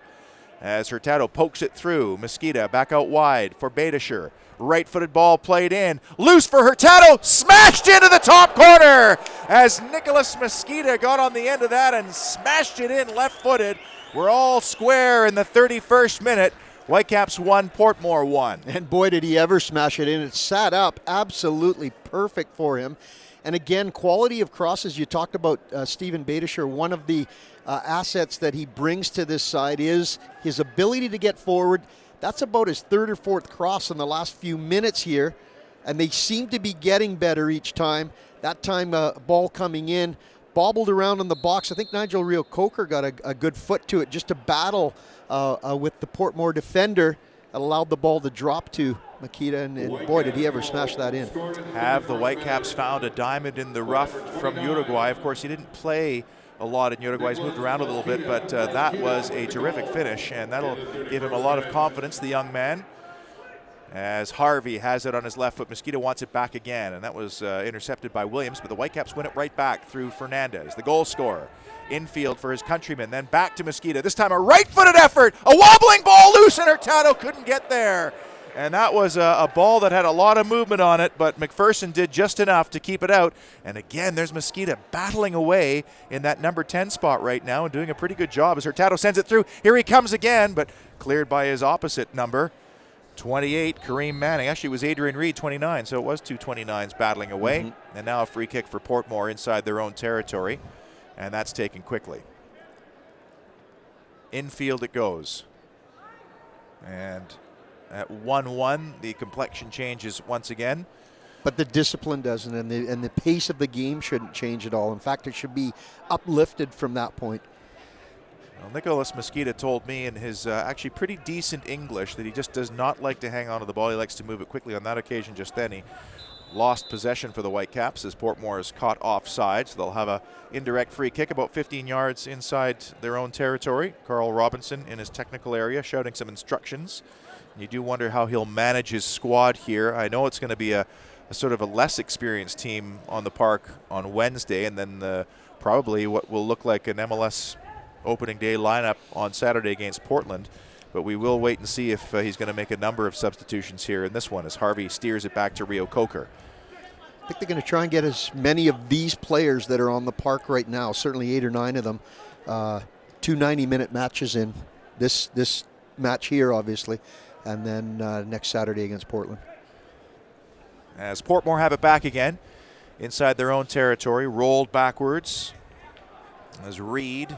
As Hurtado pokes it through. Mosqueda back out wide for Beitashour. Right-footed ball played in. Loose for Hurtado. Smashed into the top corner. As Nicholas Mosqueda got on the end of that and smashed it in left-footed. We're all square in the 31st minute. Whitecaps 1, Portmore 1. And boy, did he ever smash it in. It sat up absolutely perfect for him. And again, quality of crosses. You talked about Stephen Beitashour. One of the assets that he brings to this side is his ability to get forward. That's about his third or fourth cross in the last few minutes here. And they seem to be getting better each time. That time, ball coming in. Bobbled around in the box. I think Nigel Rio Coker got a good foot to it just to battle with the Portmore defender. It allowed the ball to drop to Makita, and boy, did he ever smash that in. Have the Whitecaps found a diamond in the rough from Uruguay? Of course, he didn't play a lot in Uruguay. He's moved around a little bit, but that was a terrific finish, and that'll give him a lot of confidence, the young man. As Harvey has it on his left foot. Mosqueda wants it back again, and that was intercepted by Williams, but the Whitecaps win it right back through Fernandez, the goal scorer. Infield for his countryman, then back to Mosqueda. This time a right-footed effort, a wobbling ball loose, and Hurtado couldn't get there. And that was a ball that had a lot of movement on it, but McPherson did just enough to keep it out. And again, there's Mosqueda battling away in that number 10 spot right now and doing a pretty good job as Hurtado sends it through. Here he comes again, but cleared by his opposite number. 28, Kareem Manning. Actually, it was Adrian Reed, 29, so it was two 29s battling away. And now a free kick for Portmore inside their own territory, and that's taken quickly. Infield it goes. And At 1-1, the complexion changes once again. But the discipline doesn't, and the pace of the game shouldn't change at all. In fact, it should be uplifted from that point. Well, Nicholas Mosqueda told me in his actually pretty decent English that he just does not like to hang on to the ball. He likes to move it quickly. On that occasion just then, he lost possession for the Whitecaps as Portmore is caught offside. So they'll have a indirect free kick about 15 yards inside their own territory. Carl Robinson in his technical area shouting some instructions. And you do wonder how he'll manage his squad here. I know it's going to be a sort of a less experienced team on the park on Wednesday, and then probably what will look like an MLS opening day lineup on Saturday against Portland. But we will wait and see if he's going to make a number of substitutions here in this one as Harvey steers it back to Rio Coker. I think they're going to try and get as many of these players that are on the park right now, certainly 8 or 9 of them, 2 90-minute matches in this match here, obviously, and then next Saturday against Portland. As Portmore have it back again inside their own territory, rolled backwards as Reed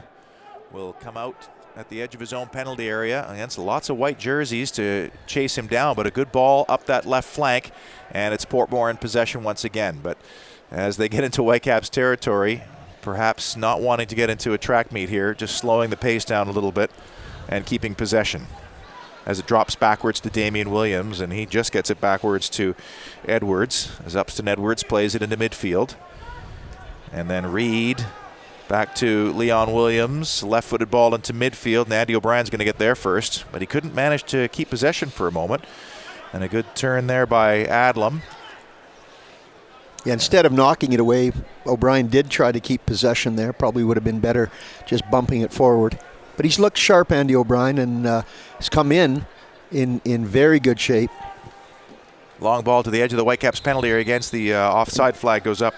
will come out at the edge of his own penalty area against lots of white jerseys to chase him down, but a good ball up that left flank, and it's Portmore in possession once again. But as they get into Whitecaps territory, perhaps not wanting to get into a track meet here, just slowing the pace down a little bit and keeping possession. As it drops backwards to Damian Williams, and he just gets it backwards to Edwards, as Upston Edwards plays it into midfield. And then Reed back to Leon Williams, left-footed ball into midfield, and Andy O'Brien's going to get there first, but he couldn't manage to keep possession for a moment. And a good turn there by Adlam. Yeah, instead of knocking it away, O'Brien did try to keep possession there. Probably would have been better just bumping it forward. But he's looked sharp, Andy O'Brien, and has come in very good shape. Long ball to the edge of the Whitecaps penalty area against the offside flag goes up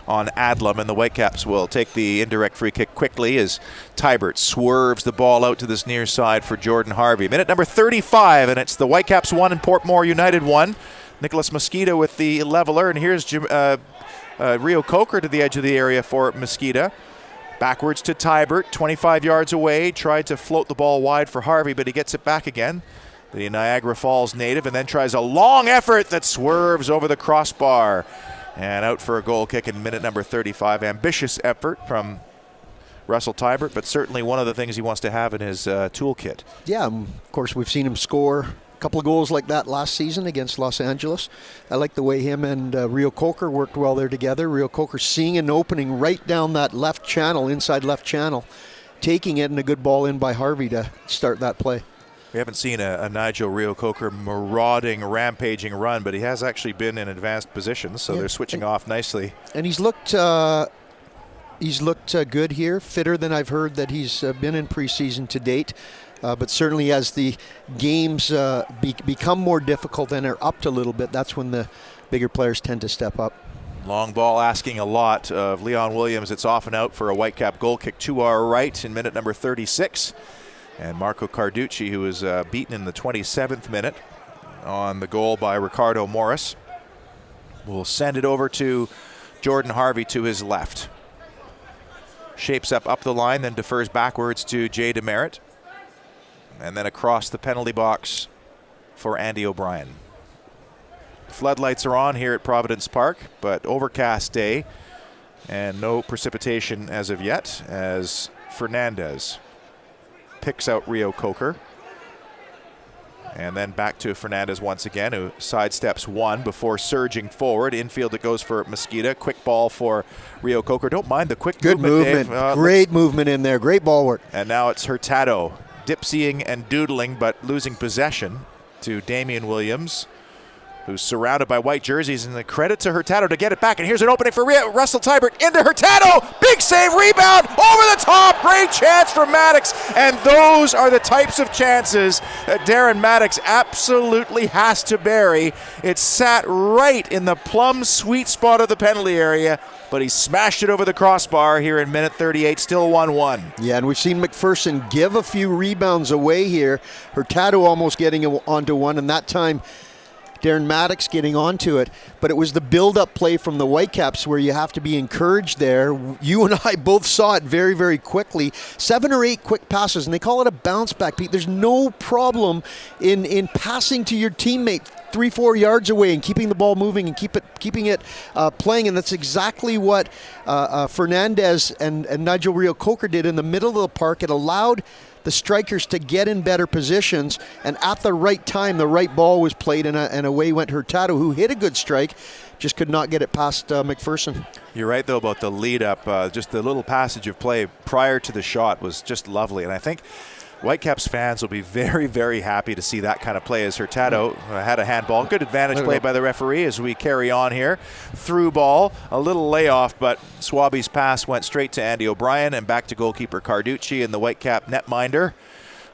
on Adlam, and the Whitecaps will take the indirect free kick quickly as Tybert swerves the ball out to this near side for Jordan Harvey. Minute number 35, and it's the Whitecaps 1 and Portmore United 1. Nicholas Mosqueda with the leveler, and here's Rio Coker to the edge of the area for Mosqueda. Backwards to Tybert, 25 yards away, tried to float the ball wide for Harvey, but he gets it back again. The Niagara Falls native, and then tries a long effort that swerves over the crossbar. And out for a goal kick in minute number 35. Ambitious effort from Russell Tybert, but certainly one of the things he wants to have in his toolkit. Yeah, of course, we've seen him score a couple of goals like that last season against Los Angeles. I like the way him and Rio Coker worked well there together. Rio Coker seeing an opening right down that left channel, inside left channel, taking it, and a good ball in by Harvey to start that play. We haven't seen a Nigel Rio Coker marauding, rampaging run, but he has actually been in advanced positions, so they're switching off nicely. And he's looked good here, fitter than I've heard that he's been in preseason to date. But certainly as the games become more difficult and are upped a little bit, that's when the bigger players tend to step up. Long ball asking a lot of Leon Williams. It's off and out for a Whitecap goal kick to our right in minute number 36. And Marco Carducci, who was beaten in the 27th minute on the goal by Ricardo Morris, will send it over to Jordan Harvey to his left. Shapes up the line, then defers backwards to Jay DeMerit. And then across the penalty box for Andy O'Brien. Floodlights are on here at Providence Park, but overcast day and no precipitation as of yet, as Fernandez picks out Rio Coker. And then back to Fernandez once again, who sidesteps one before surging forward. Infield it goes for Mosqueda. Quick ball for Rio Coker. Don't mind the quick movement, Dave. Great movement in there. Great ball work. And now it's Hurtado, dipsying and doodling, but losing possession to Damian Williams, who's surrounded by white jerseys, and the credit to Hurtado to get it back. And here's an opening for Russell Tybert into Hurtado. Big save, rebound, over the top. Great chance for Maddox. And those are the types of chances that Darren Maddox absolutely has to bury. It sat right in the plumb sweet spot of the penalty area, but he smashed it over the crossbar here in minute 38, still 1-1. Yeah, and we've seen McPherson give a few rebounds away here. Hurtado almost getting onto one, and that time Darren Maddox getting onto it, but it was the build-up play from the Whitecaps where you have to be encouraged there. You and I both saw it very, very quickly. 7 or 8 quick passes, and they call it a bounce back, Pete. There's no problem in passing to your teammate 3-4 yards away and keeping the ball moving and keeping it playing, and that's exactly what Fernandez and Nigel Rio-Coker did in the middle of the park. It allowed the strikers to get in better positions, and at the right time, the right ball was played, and away went Hurtado, who hit a good strike, just could not get it past McPherson. You're right, though, about the lead-up. Just the little passage of play prior to the shot was just lovely, and I think Whitecaps fans will be very, very happy to see that kind of play as Hurtado had a handball. Good advantage play by the referee as we carry on here. Through ball, a little layoff, but Swaby's pass went straight to Andy O'Brien and back to goalkeeper Carducci, and the Whitecap netminder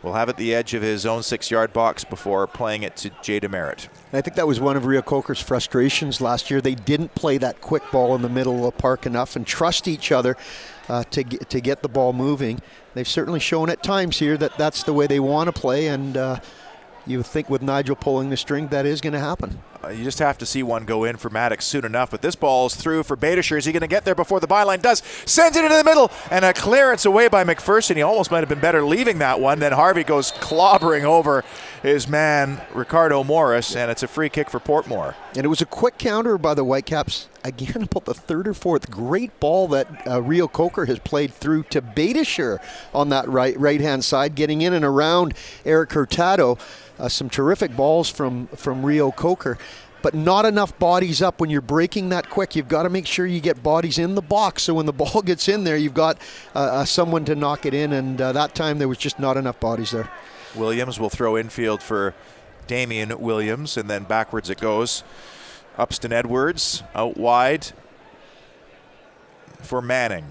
will have it the edge of his own 6-yard box before playing it to Jay DeMerit. I think that was one of Rio-Coker's frustrations last year. They didn't play that quick ball in the middle of the park enough and trust each other to get the ball moving. They've certainly shown at times here that that's the way they want to play, and you think with Nigel pulling the string, that is going to happen. You just have to see one go in for Maddox soon enough, but this ball is through for Badischer. Is he going to get there before the byline does? Sends it into the middle, and a clearance away by McPherson. He almost might have been better leaving that one. Then Harvey goes clobbering over his man, Ricardo Morris, and it's a free kick for Portmore. And it was a quick counter by the Whitecaps. Again, about the third or fourth great ball that Rio-Coker has played through to Badischer on that right-hand side, getting in and around Eric Hurtado. Some terrific balls from Rio-Coker, but not enough bodies up. When you're breaking that quick, you've got to make sure you get bodies in the box, so when the ball gets in there, you've got someone to knock it in, and that time there was just not enough bodies there. Williams will throw infield for Damian Williams, and then backwards it goes. Upston Edwards out wide for Manning,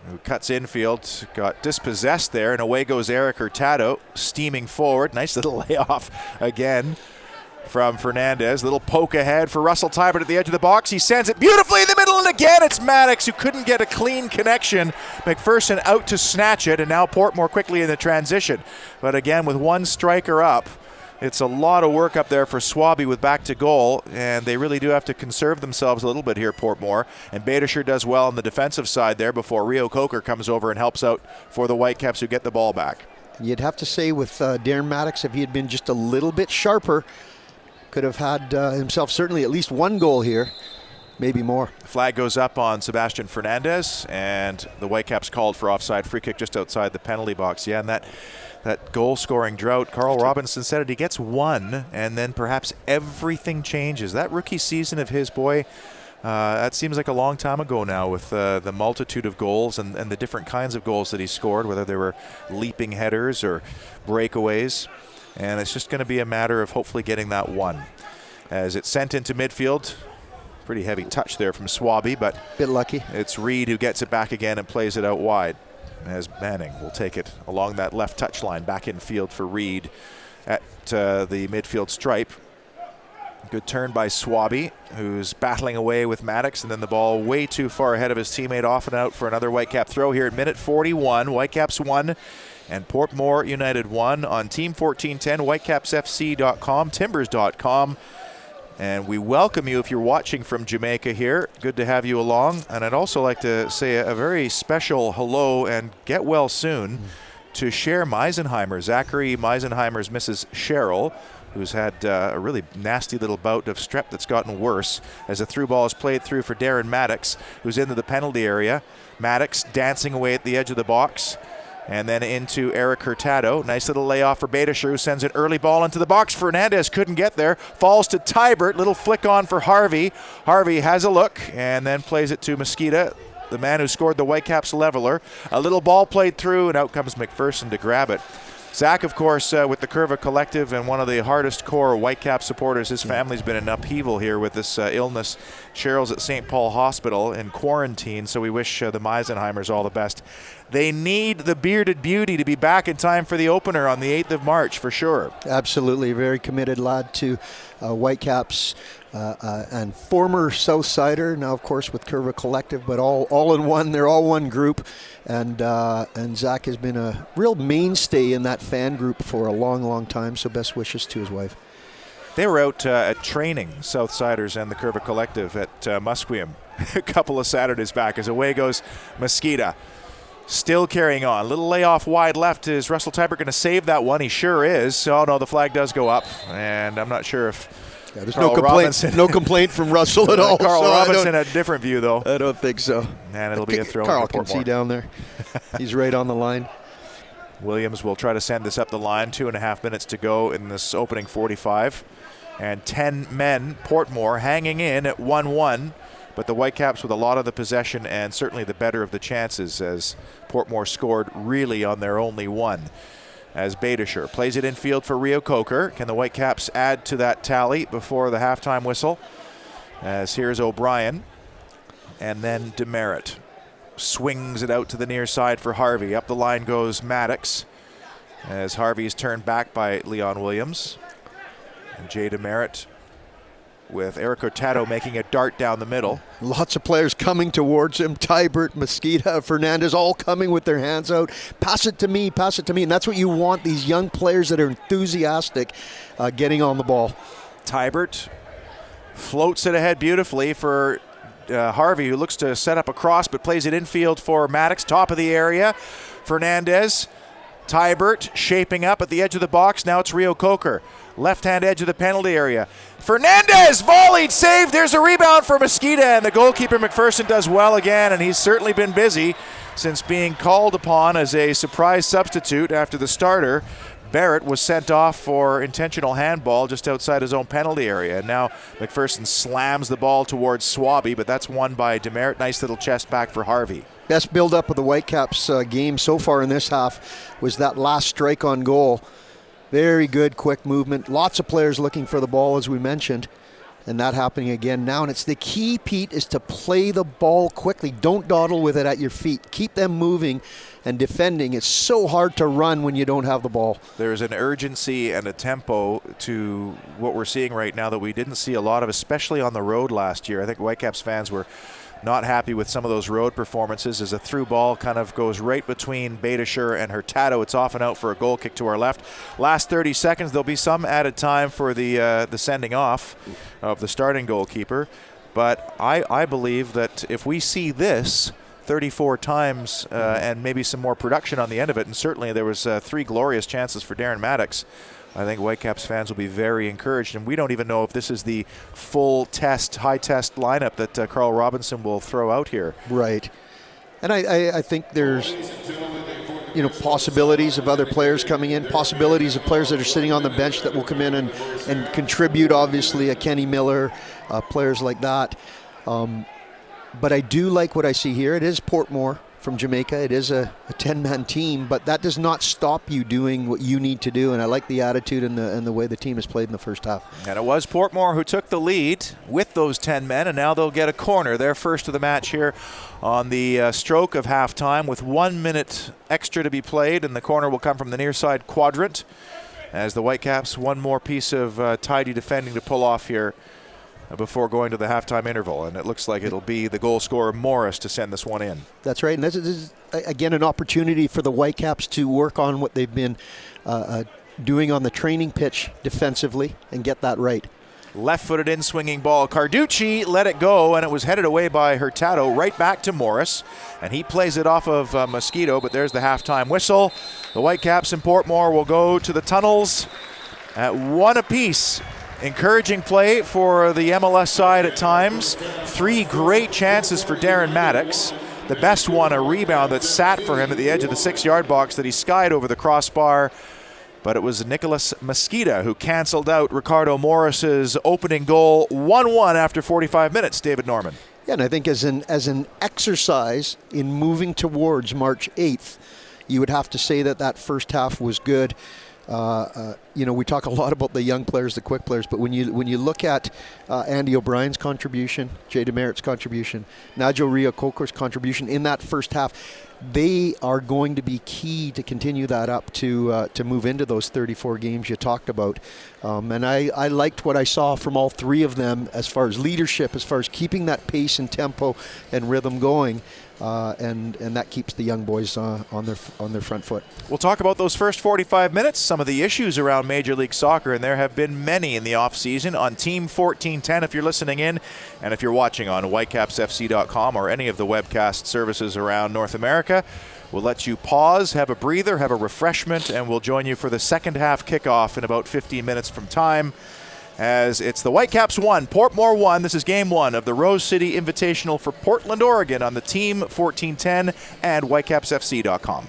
who cuts infield, got dispossessed there, and away goes Eric Hurtado, steaming forward. Nice little layoff again from Fernandez. Little poke ahead for Russell Tybert at the edge of the box. He sends it beautifully in the middle, and again it's Maddox who couldn't get a clean connection. McPherson out to snatch it, and now Portmore quickly in the transition. But again, with one striker up, it's a lot of work up there for Swaby with back to goal, and they really do have to conserve themselves a little bit here, Portmore. And Badischer does well on the defensive side there before Rio-Coker comes over and helps out for the Whitecaps, who get the ball back. You'd have to say with Darren Maddox, if he had been just a little bit sharper, could have had himself certainly at least one goal here, maybe more. Flag goes up on Sebastian Fernandez, and the Whitecaps called for offside. Free kick just outside the penalty box. Yeah, and that goal-scoring drought, Carl Robinson said it, he gets one, and then perhaps everything changes. That rookie season of his, boy, that seems like a long time ago now, with the multitude of goals and the different kinds of goals that he scored, whether they were leaping headers or breakaways. And it's just going to be a matter of hopefully getting that one. As it's sent into midfield, pretty heavy touch there from Swaby, but bit lucky. It's Reed who gets it back again and plays it out wide, as Manning will take it along that left touchline back in field for Reed at the midfield stripe. Good turn by Swaby, who's battling away with Maddox, and then the ball way too far ahead of his teammate, off and out for another Whitecap throw here at minute 41. Whitecaps 1 and Portmore United 1 on Team 1410, whitecapsfc.com, timbers.com. And we welcome you if you're watching from Jamaica here. Good to have you along. And I'd also like to say a very special hello and get well soon to Cher Meisenheimer, Zachary Meisenheimer's Mrs. Cheryl, who's had a really nasty little bout of strep that's gotten worse, as a through ball is played through for Darren Maddox, who's into the penalty area. Maddox dancing away at the edge of the box. And then into Eric Hurtado. Nice little layoff for Badischer, who sends an early ball into the box. Fernandez couldn't get there. Falls to Tybert. Little flick on for Harvey. Harvey has a look and then plays it to Mosqueda, the man who scored the Whitecaps leveler. A little ball played through, and out comes McPherson to grab it. Zach, of course, with the Curva Collective and one of the hardest core Whitecap supporters. His family's been in upheaval here with this illness. Cheryl's at St. Paul Hospital in quarantine, so we wish the Meisenheimers all the best. They need the bearded beauty to be back in time for the opener on the 8th of March, for sure. Absolutely. A very committed lad to Whitecaps and former Southsider, now, of course, with Curva Collective, but all in one. They're all one group. And Zach has been a real mainstay in that fan group for a long, long time, so best wishes to his wife. They were out at training, Southsiders and the Curva Collective at Musqueam a couple of Saturdays back. As away goes Mosqueda. Still carrying on. Little layoff wide left. Is Russell Tybert going to save that one? He sure is. Oh, no, the flag does go up. And I'm not sure if there's no complaint from Russell at all. Carl Robinson had a different view, though. I don't think so. And it'll be a throw. Carl can see down there. He's right on the line. Williams will try to send this up the line. 2.5 minutes to go in this opening 45. And 10 men, Portmore, hanging in at 1-1. But the Whitecaps with a lot of the possession and certainly the better of the chances, as Portmore scored really on their only one. As Badischer plays it infield for Rio Coker. Can the Whitecaps add to that tally before the halftime whistle? As here's O'Brien. And then Demerit swings it out to the near side for Harvey. Up the line goes Maddox, as Harvey is turned back by Leon Williams. And Jay Demerit with Eric Hurtado making a dart down the middle. Lots of players coming towards him. Tybert, Mosqueda, Fernandez, all coming with their hands out. Pass it to me, pass it to me. And that's what you want, these young players that are enthusiastic getting on the ball. Tybert floats it ahead beautifully for Harvey, who looks to set up a cross but plays it infield for Maddox, top of the area. Fernandez, Tybert shaping up at the edge of the box. Now it's Rio Coker. Left-hand edge of the penalty area. Fernandez volleyed, saved. There's a rebound for Mosqueda, and the goalkeeper McPherson does well again, and he's certainly been busy since being called upon as a surprise substitute after the starter. Barrett was sent off for intentional handball just outside his own penalty area. And now McPherson slams the ball towards Swaby, but that's won by Demerit. Nice little chest back for Harvey. Best build-up of the Whitecaps game so far in this half was that last strike on goal. Very good, quick movement. Lots of players looking for the ball, as we mentioned. And that happening again now. And it's the key, Pete, is to play the ball quickly. Don't dawdle with it at your feet. Keep them moving and defending. It's so hard to run when you don't have the ball. There's an urgency and a tempo to what we're seeing right now that we didn't see a lot of, especially on the road last year. I think Whitecaps fans were not happy with some of those road performances, as a through ball kind of goes right between Badischer and Hurtado. It's off and out for a goal kick to our left. Last 30 seconds, there'll be some added time for the sending off of the starting goalkeeper. But I believe that if we see this 34 times and maybe some more production on the end of it, and certainly there was 3 glorious chances for Darren Maddox, I think Whitecaps fans will be very encouraged. And we don't even know if this is the full test, high test lineup that Carl Robinson will throw out here. Right. And I think there's, possibilities of other players coming in, possibilities of players that are sitting on the bench that will come in and contribute, obviously, a Kenny Miller, players like that. But I do like what I see here. It is Portmore from Jamaica. It is a 10-man team, but that does not stop you doing what you need to do. And I like the attitude and the way the team has played in the first half. And it was Portmore who took the lead with those 10 men, and now they'll get a corner. Their first of the match here on the stroke of halftime, with 1 minute extra to be played, and the corner will come from the near side quadrant as the Whitecaps one more piece of tidy defending to pull off here before going to the halftime interval. And it looks like it'll be the goal scorer Morris to send this one in. That's right. And this is again, an opportunity for the Whitecaps to work on what they've been doing on the training pitch defensively and get that right. Left-footed in-swinging ball. Carducci let it go, and it was headed away by Hurtado right back to Morris. And he plays it off of Mosquito, but there's the halftime whistle. The Whitecaps in Portmore will go to the tunnels at 1 apiece. Encouraging play for the MLS side at times. 3 great chances for Darren Maddox. The best one, a rebound that sat for him at the edge of the 6-yard box that he skied over the crossbar. But it was Nicholas Mosqueda who canceled out Ricardo Morris's opening goal. 1-1 after 45 minutes, David Norman. Yeah, and I think as an exercise in moving towards March 8th, you would have to say that first half was good. We talk a lot about the young players, the quick players, but when you look at Andy O'Brien's contribution, Jay Demerit's contribution, Najo Rio Coker's contribution in that first half, they are going to be key to continue that up to move into those 34 games you talked about. And I liked what I saw from all 3 of them as far as leadership, as far as keeping that pace and tempo and rhythm going. and that keeps the young boys on their front foot. We'll talk about those first 45 minutes, some of the issues around Major League Soccer, and there have been many in the offseason on Team 1410 if you're listening in, and if you're watching on whitecapsfc.com or any of the webcast services around North America. We'll let you pause, have a breather, have a refreshment, and we'll join you for the second half kickoff in about 15 minutes from time. As it's the Whitecaps 1, Portmore 1. This is Game 1 of the Rose City Invitational for Portland, Oregon on the Team 1410 and whitecapsfc.com.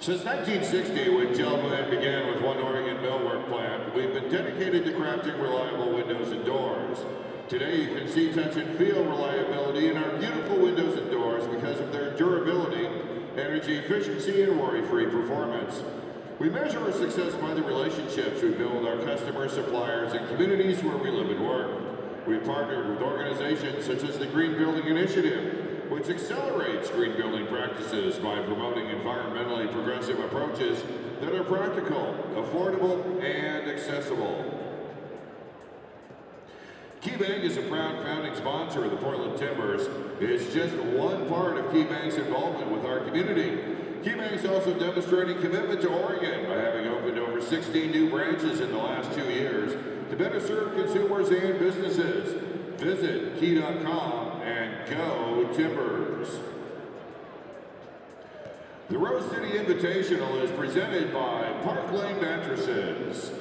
Since 1960, when Gelman began with One Oregon millwork plant, we've been dedicated to crafting reliable windows and doors. Today, you can see, touch, and feel reliability in our beautiful windows and doors because of their durability, energy efficiency, and worry-free performance. We measure our success by the relationships we build with our customers, suppliers, and communities where we live and work. We've partnered with organizations such as the Green Building Initiative, which accelerates green building practices by promoting environmentally progressive approaches that are practical, affordable, and accessible. KeyBank is a proud founding sponsor of the Portland Timbers. It's just one part of KeyBank's involvement with our community. KeyBank's also demonstrating commitment to Oregon by having opened over 16 new branches in the last 2 years to better serve consumers and businesses. Visit key.com and go Timbers. The Rose City Invitational is presented by Park Lane Mattresses.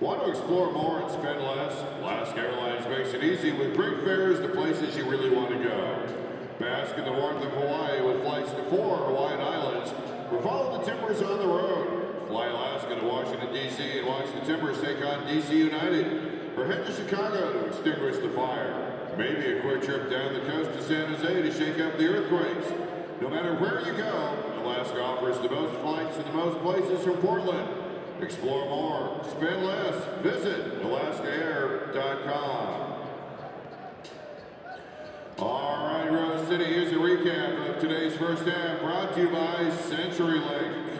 Want to explore more and spend less? Alaska Airlines makes it easy with great fares to places you really want to go. Bask in the warmth of Hawaii with flights to 4 Hawaiian islands, or follow the Timbers on the road. Fly Alaska to Washington, D.C. and watch the Timbers take on D.C. United, or head to Chicago to extinguish the fire. Maybe a quick trip down the coast to San Jose to shake up the earthquakes. No matter where you go, Alaska offers the most flights to the most places from Portland. Explore more, spend less, visit alaskaair.com. All right, Rose City, here's a recap of today's first half, brought to you by CenturyLink.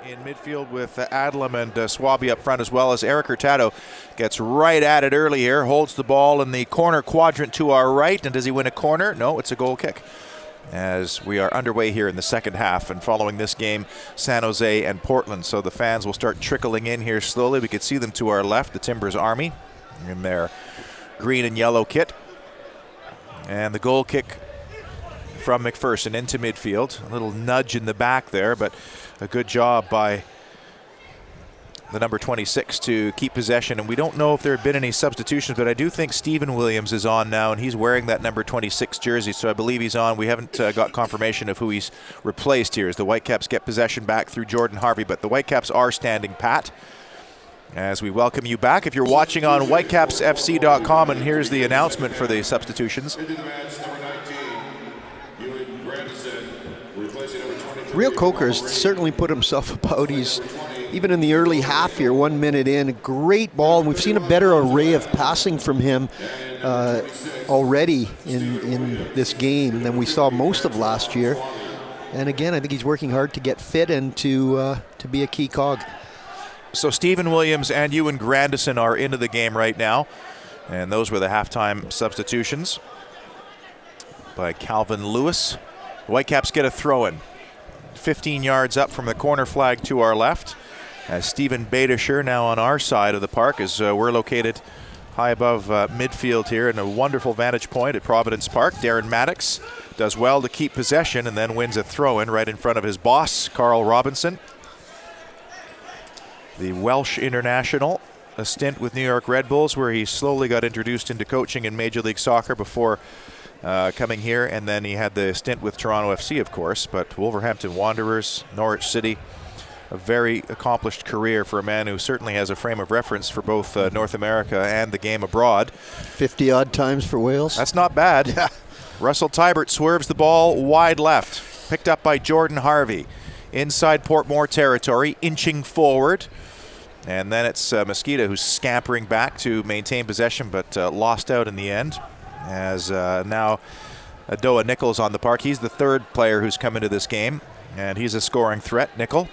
in midfield with Adlam and Swaby up front, as well as Eric Hurtado gets right at it early here, holds the ball in the corner quadrant to our right, and does he win a corner? No, it's a goal kick. As we are underway here in the second half, and following this game, San Jose and Portland. So the fans will start trickling in here slowly. We could see them to our left, the Timbers Army, in their green and yellow kit. And the goal kick from McPherson into midfield. A little nudge in the back there, but a good job by the number 26 to keep possession. And we don't know if there have been any substitutions, but I do think Stephen Williams is on now, and he's wearing that number 26 jersey, so I believe he's on. We haven't got confirmation of who he's replaced here as the Whitecaps get possession back through Jordan Harvey, but the Whitecaps are standing pat. As we welcome you back, if you're watching on whitecapsfc.com, and here's the announcement for the substitutions. Real Coker has certainly put himself about. He's, even in the early half here, 1 minute in, a great ball, and we've seen a better array of passing from him already in this game than we saw most of last year. And again, I think he's working hard to get fit and to be a key cog. So Stephen Williams and Ewan Grandison are into the game right now, and those were the halftime substitutions by Calvin Lewis. The Whitecaps get a throw-in 15 yards up from the corner flag to our left, as Stephen Badischer now on our side of the park, as we're located high above midfield here in a wonderful vantage point at Providence Park. Darren Maddox does well to keep possession and then wins a throw-in right in front of his boss, Carl Robinson, the Welsh international, a stint with New York Red Bulls where he slowly got introduced into coaching in Major League Soccer before coming here, and then he had the stint with Toronto FC, of course, but Wolverhampton Wanderers, Norwich City, a very accomplished career for a man who certainly has a frame of reference for both North America and the game abroad. 50-odd times for Wales. That's not bad. Yeah. Russell Tybert swerves the ball wide left, picked up by Jordan Harvey. Inside Portmore territory, inching forward. And then it's Mosqueda who's scampering back to maintain possession, but lost out in the end. As now Adoa Nichols on the park. He's the third player who's come into this game, and he's a scoring threat, Nickel.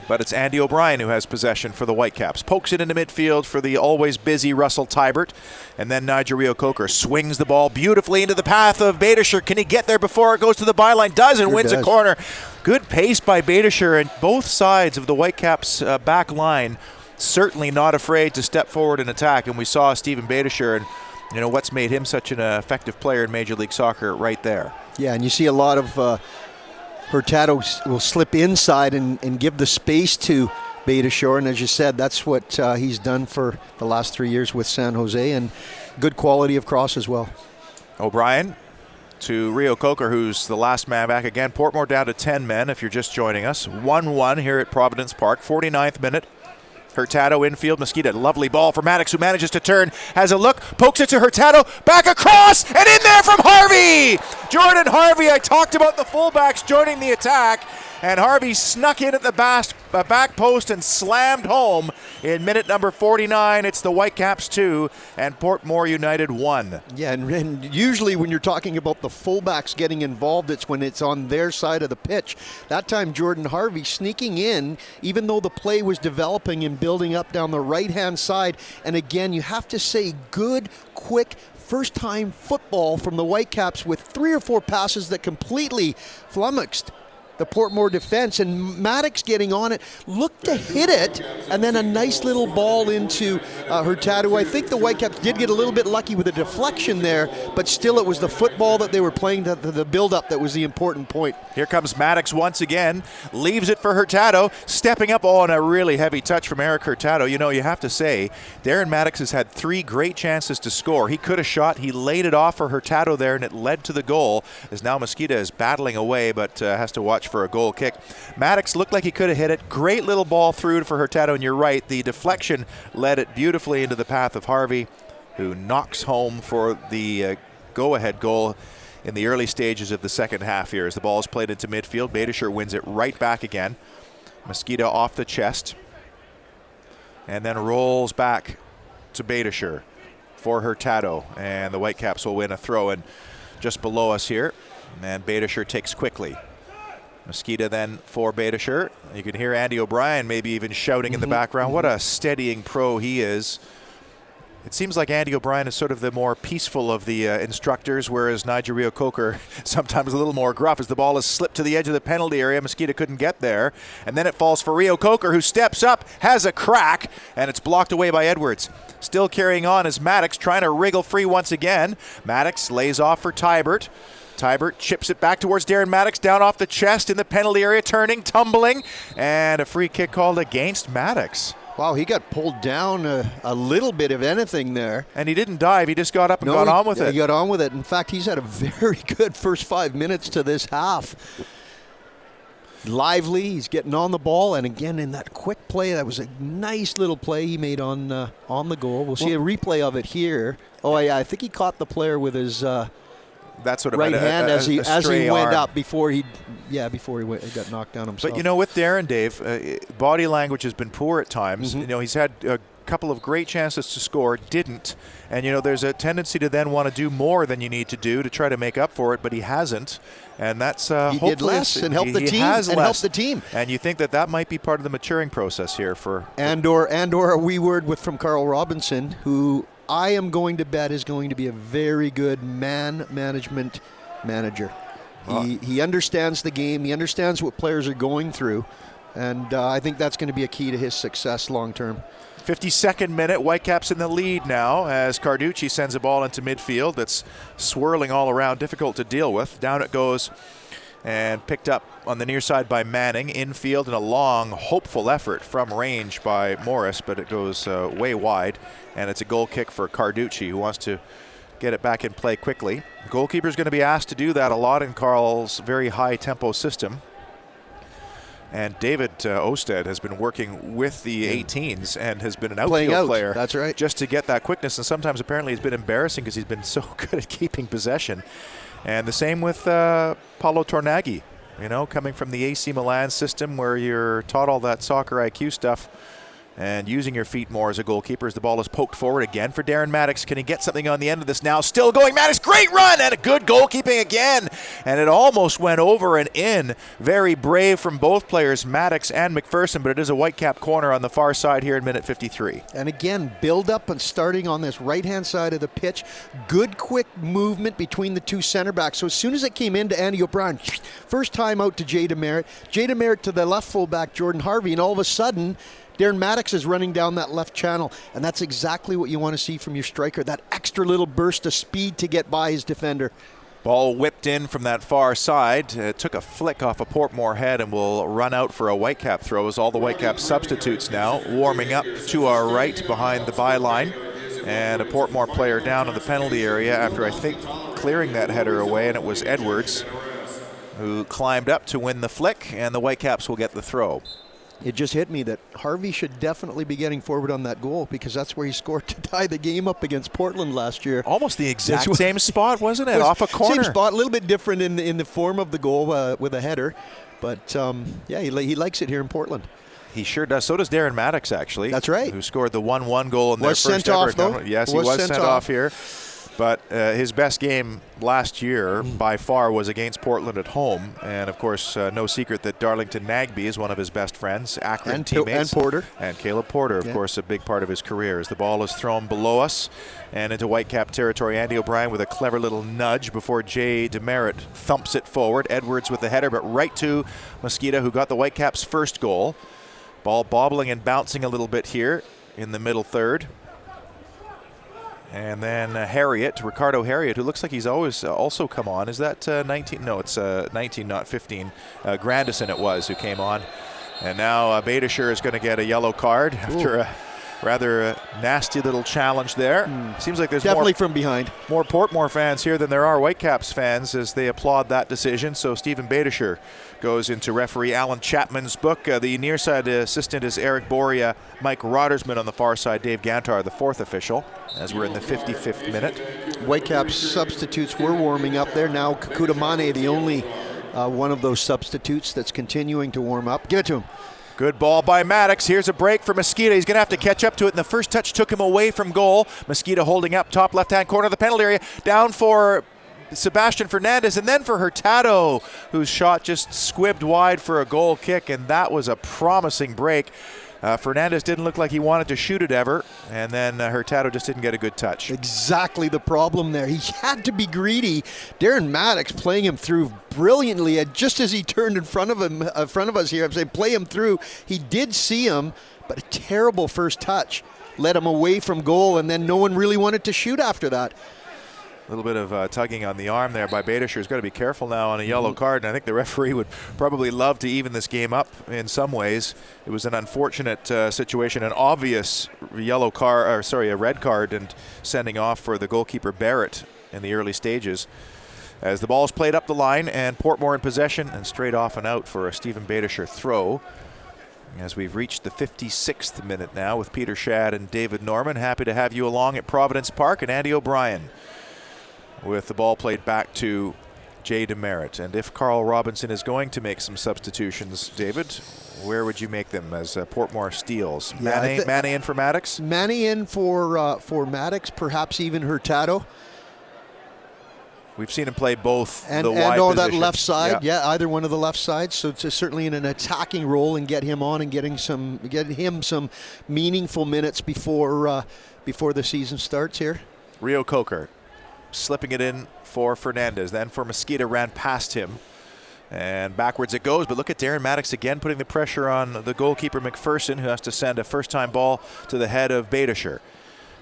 But it's Andy O'Brien who has possession for the Whitecaps. Pokes it into midfield for the always busy Russell Tybert. And then Nigel Rio-Coker swings the ball beautifully into the path of Badischer. Can he get there before it goes to the byline? Does, and wins a corner. Good pace by Badischer, and both sides of the Whitecaps back line certainly not afraid to step forward and attack. And we saw Stephen Badischer, and you know what's made him such an effective player in Major League Soccer right there. Yeah, and you see a lot of Hurtado will slip inside and give the space to Badischer, and as you said, that's what he's done for the last 3 years with San Jose, and good quality of cross as well. O'Brien to Rio-Coker, who's the last man back again. Portmore down to 10 men if you're just joining us. 1-1 here at Providence Park, 49th minute. Hurtado infield, Mosqueda, lovely ball for Maddox, who manages to turn, has a look, pokes it to Hurtado, back across, and in there from Harvey! Jordan Harvey, I talked about the fullbacks joining the attack, and Harvey snuck in at the back post and slammed home in minute number 49. It's the Whitecaps 2 and Portmore United 1. Yeah, and usually when you're talking about the fullbacks getting involved, it's when it's on their side of the pitch. That time Jordan Harvey sneaking in, even though the play was developing and building up down the right-hand side. And again, you have to say good, quick, first-time football from the Whitecaps with 3 or 4 passes that completely flummoxed the Portmore defense, and Maddox getting on it, looked to hit it, and then a nice little ball into Hurtado. I think the Whitecaps did get a little bit lucky with a deflection there, but still it was the football that they were playing, the build-up that was the important point. Here comes Maddox once again, leaves it for Hurtado, stepping up on a really heavy touch from Eric Hurtado. You know, you have to say, Darren Maddox has had 3 great chances to score. He could have shot, he laid it off for Hurtado there, and it led to the goal, as now Mosqueda is battling away, but has to watch for a goal kick. Maddox looked like he could have hit it. Great little ball through for Hurtado, and you're right, the deflection led it beautifully into the path of Harvey, who knocks home for the go-ahead goal in the early stages of the second half here. As the ball is played into midfield, Badischer wins it right back again. Mosqueda off the chest, and then rolls back to Badischer for Hurtado, and the Whitecaps will win a throw-in just below us here, and Badischer takes quickly. Mosqueda then for Beitashour. You can hear Andy O'Brien maybe even shouting in the background. What a steadying pro he is. It seems like Andy O'Brien is sort of the more peaceful of the instructors, whereas Nigel Reo-Coker sometimes a little more gruff as the ball is slipped to the edge of the penalty area. Mosqueda couldn't get there. And then it falls for Reo-Coker, who steps up, has a crack, and it's blocked away by Edwards. Still carrying on is Maddox trying to wriggle free once again. Maddox lays off for Tybert. Tybert chips it back towards Darren Maddox, down off the chest in the penalty area, turning, tumbling, and a free kick called against Maddox. Wow, he got pulled down a little bit of anything there. And he didn't dive, he just got up and got on with it. He got on with it. In fact, he's had a very good first 5 minutes to this half. Lively, he's getting on the ball, and again in that quick play, that was a nice little play he made on the goal. We'll see a replay of it here. Oh yeah, I think he caught the player with his that sort of right hand as he went arm up before he got knocked down himself. But you know, with Darren, Dave, body language has been poor at times. You know, he's had a couple of great chances to score, didn't, and you know, there's a tendency to then want to do more than you need to do to try to make up for it, but he hasn't, and that's he did less and helped the team. And you think that might be part of the maturing process here for or a wee word from Carl Robinson, who I am going to bet is going to be a very good man management manager. He understands the game. He understands what players are going through. And I think that's going to be a key to his success long term. 52nd minute, Whitecaps in the lead now as Carducci sends a ball into midfield that's swirling all around, difficult to deal with. Down it goes and picked up on the near side by Manning. Infield and a long, hopeful effort from range by Morris, but it goes way wide. And it's a goal kick for Carducci, who wants to get it back in play quickly. The goalkeeper's going to be asked to do that a lot in Carl's very high-tempo system. And David Osted has been working with the 18s and has been an outfield player. That's right. Just to get that quickness. And sometimes apparently it's been embarrassing because he's been so good at keeping possession. And the same with Paulo Tornaghi, you know, coming from the AC Milan system where you're taught all that soccer IQ stuff and using your feet more as a goalkeeper. As the ball is poked forward again for Darren Maddox. Can he get something on the end of this now? Still going, Maddox, great run and a good goalkeeping again. And it almost went over and in. Very brave from both players, Maddox and McPherson, but it is a Whitecap corner on the far side here in minute 53. And again, build up and starting on this right-hand side of the pitch. Good quick movement between the two center backs. So as soon as it came into Andy O'Brien, first time out to Jay DeMeritt. Jay DeMeritt to the left fullback, Jordan Harvey, and all of a sudden, Darren Maddox is running down that left channel, and that's exactly what you want to see from your striker, that extra little burst of speed to get by his defender. Ball whipped in from that far side. It took a flick off a Portmore head and will run out for a Whitecap throw as all the Whitecap substitutes now warming up to our right behind the byline. And a Portmore player down in the penalty area after, I think, clearing that header away, and it was Edwards who climbed up to win the flick, and the Whitecaps will get the throw. It just hit me that Harvey should definitely be getting forward on that goal because that's where he scored to tie the game up against Portland last year. Almost the exact same spot, wasn't it? Off a corner. Same spot, a little bit different in the form of the goal with a header. But, yeah, he likes it here in Portland. He sure does. So does Darren Maddox, actually. That's right. Who scored the 1-1 goal in their first sent ever. Off, though. Yes, he was sent off here. But his best game last year by far was against Portland at home. And, of course, no secret that Darlington Nagby is one of his best friends, Akron teammates. And Porter. And Caleb Porter, of course, a big part of his career. As the ball is thrown below us and into Whitecap territory, Andy O'Brien with a clever little nudge before Jay DeMeritt thumps it forward. Edwards with the header, but right to Mosqueda, who got the Whitecaps' first goal. Ball bobbling and bouncing a little bit here in the middle third. And then Ricardo Harriet, who looks like he's always also come on. Is that 19? No, it's 19, not 15. Grandison it was who came on. And now Beitashour is going to get a yellow card after a rather nasty little challenge there. Seems like there's definitely from behind. More Portmore fans here than there are Whitecaps fans as they applaud that decision. So Stephen Beitashour goes into referee Alan Chapman's book. The near side assistant is Eric Boria. Mike Roddersman on the far side. Dave Gantar, the fourth official, as we're in the 55th minute. Whitecaps substitutes were warming up there. Now Kakuta Mane, the only one of those substitutes that's continuing to warm up. Give it to him. Good ball by Maddox. Here's a break for Mosqueda. He's going to have to catch up to it, and the first touch took him away from goal. Mosqueda holding up top left-hand corner of the penalty area. Down for Sebastian Fernandez, and then for Hurtado, whose shot just squibbed wide for a goal kick, and that was a promising break. Fernandez didn't look like he wanted to shoot it ever, and then Hurtado just didn't get a good touch. Exactly the problem there. He had to be greedy. Darren Maddox playing him through brilliantly, and just as he turned in front of us here, I'm saying play him through. He did see him, but a terrible first touch led him away from goal, and then no one really wanted to shoot after that. A little bit of tugging on the arm there by Badershire. He's got to be careful now on a yellow card, and I think the referee would probably love to even this game up in some ways. It was an unfortunate situation, an obvious yellow card, or sorry, a red card, and sending off for the goalkeeper Barrett in the early stages. As the ball's played up the line, and Portmore in possession, and straight off and out for a Stephen Badershire throw. As we've reached the 56th minute now with Peter Shad and David Norman. Happy to have you along at Providence Park, and Andy O'Brien with the ball played back to Jay DeMerit. And if Carl Robinson is going to make some substitutions, David, where would you make them as Portmore steals? Yeah, Mane in for Maddox? Mane in for Maddox, perhaps even Hurtado. We've seen him play both and the wide on position. That left side, yeah, either one of the left sides. So it's certainly in an attacking role, and get him on and get him some meaningful minutes before the season starts here. Rio Coker slipping it in for Fernandez, then for Mosqueda, ran past him, and backwards it goes. But look at Darren Maddox again putting the pressure on the goalkeeper McPherson, who has to send a first-time ball to the head of Badershire.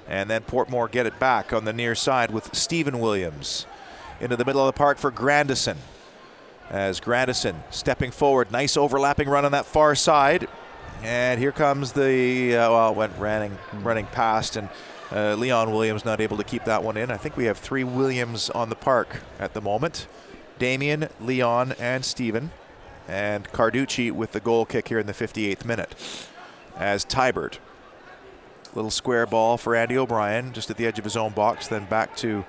And then Portmore get it back on the near side with Stephen Williams into the middle of the park for Grandison. As Grandison stepping forward, nice overlapping run on that far side. And here comes the, went running past, and Leon Williams not able to keep that one in. I think we have 3 Williams on the park at the moment. Damien, Leon, and Stephen. And Carducci with the goal kick here in the 58th minute. As Tybert, little square ball for Andy O'Brien, just at the edge of his own box, then back to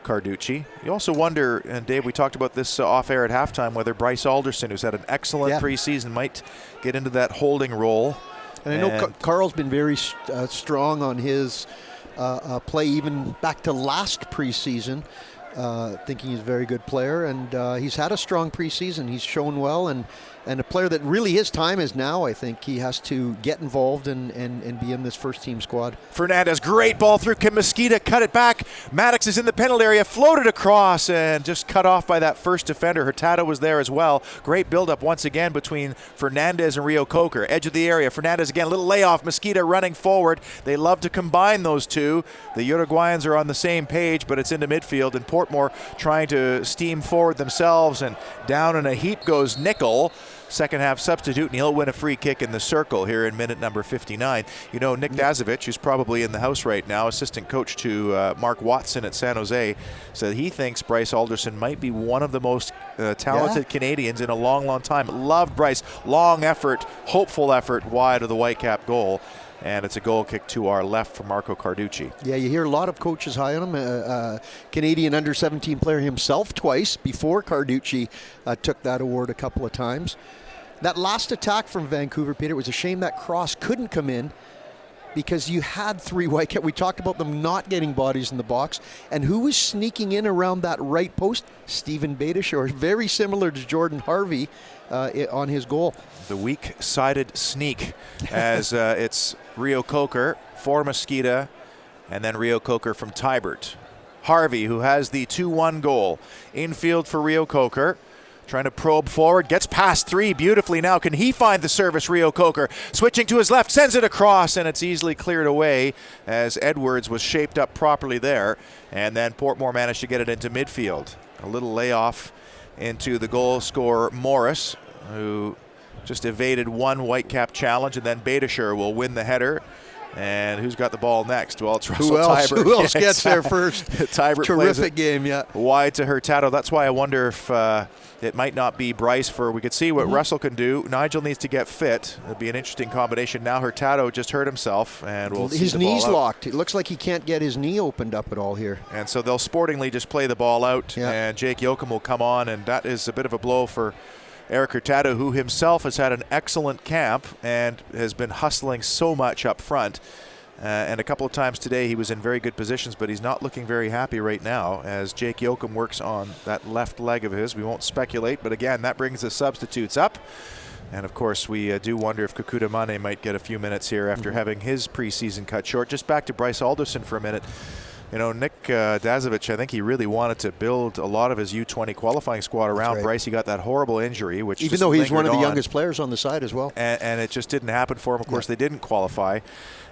Carducci. You also wonder, and Dave, we talked about this off air at halftime, whether Bryce Alderson, who's had an excellent preseason, might get into that holding role. And I know Carl's been very strong on his play, even back to last preseason, thinking he's a very good player, and he's had a strong preseason. He's shown well, and a player that really his time is now. I think he has to get involved and be in this first team squad. Fernandez, great ball through. Can Mosqueda cut it back? Maddox is in the penalty area, floated across, and just cut off by that first defender. Hurtado was there as well. Great build-up once again between Fernandez and Rio Coker. Edge of the area. Fernandez again, a little layoff. Mosqueda running forward. They love to combine those two. The Uruguayans are on the same page, but it's into midfield, and Portmore trying to steam forward themselves, and down in a heap goes Nickel. Second half substitute, and he'll win a free kick in the circle here in minute number 59. You know, Nick Dazovich, who's probably in the house right now, assistant coach to Mark Watson at San Jose, said he thinks Bryce Alderson might be one of the most talented Canadians in a long, long time. Loved Bryce. Long effort, hopeful effort wide of the Whitecap goal. And it's a goal kick to our left from Marco Carducci. Yeah, you hear a lot of coaches high on him. Canadian under-17 player himself twice before Carducci took that award a couple of times. That last attack from Vancouver, Peter, it was a shame that cross couldn't come in, because you had 3 Whitecaps. We talked about them not getting bodies in the box. And who was sneaking in around that right post? Stephen Badershire, very similar to Jordan Harvey on his goal. The weak-sided sneak, as it's Rio Coker for Mosqueda, and then Rio Coker from Tybert. Harvey, who has the 2-1 goal. Infield for Rio Coker. Trying to probe forward, gets past 3 beautifully now. Can he find the service? Rio Coker switching to his left, sends it across, and it's easily cleared away as Edwards was shaped up properly there. And then Portmore managed to get it into midfield. A little layoff into the goal scorer Morris, who just evaded one Whitecap challenge, and then Badershire will win the header. And who's got the ball next? Well, it's Russell Tybert. Who else gets there first? Tybert Terrific game, yeah. Wide to Hurtado. That's why I wonder if it might not be Bryce. For we could see what Russell can do. Nigel needs to get fit. It'll be an interesting combination. Now Hurtado just hurt himself, and we'll see his the ball knee's out. Locked. It looks like he can't get his knee opened up at all here. And so they'll sportingly just play the ball out, and Jake Yoakum will come on, and that is a bit of a blow for Eric Hurtado, who himself has had an excellent camp and has been hustling so much up front. And a couple of times today he was in very good positions, but he's not looking very happy right now as Jake Yoakum works on that left leg of his. We won't speculate, but again, that brings the substitutes up. And of course, we do wonder if Kakuta Mane might get a few minutes here after having his preseason cut short. Just back to Bryce Alderson for a minute. You know, Nick Dazovic, I think he really wanted to build a lot of his U20 qualifying squad around Bryce. He got that horrible injury, which even though he's one of the youngest players on the side as well. And it just didn't happen for him. Of course, they didn't qualify.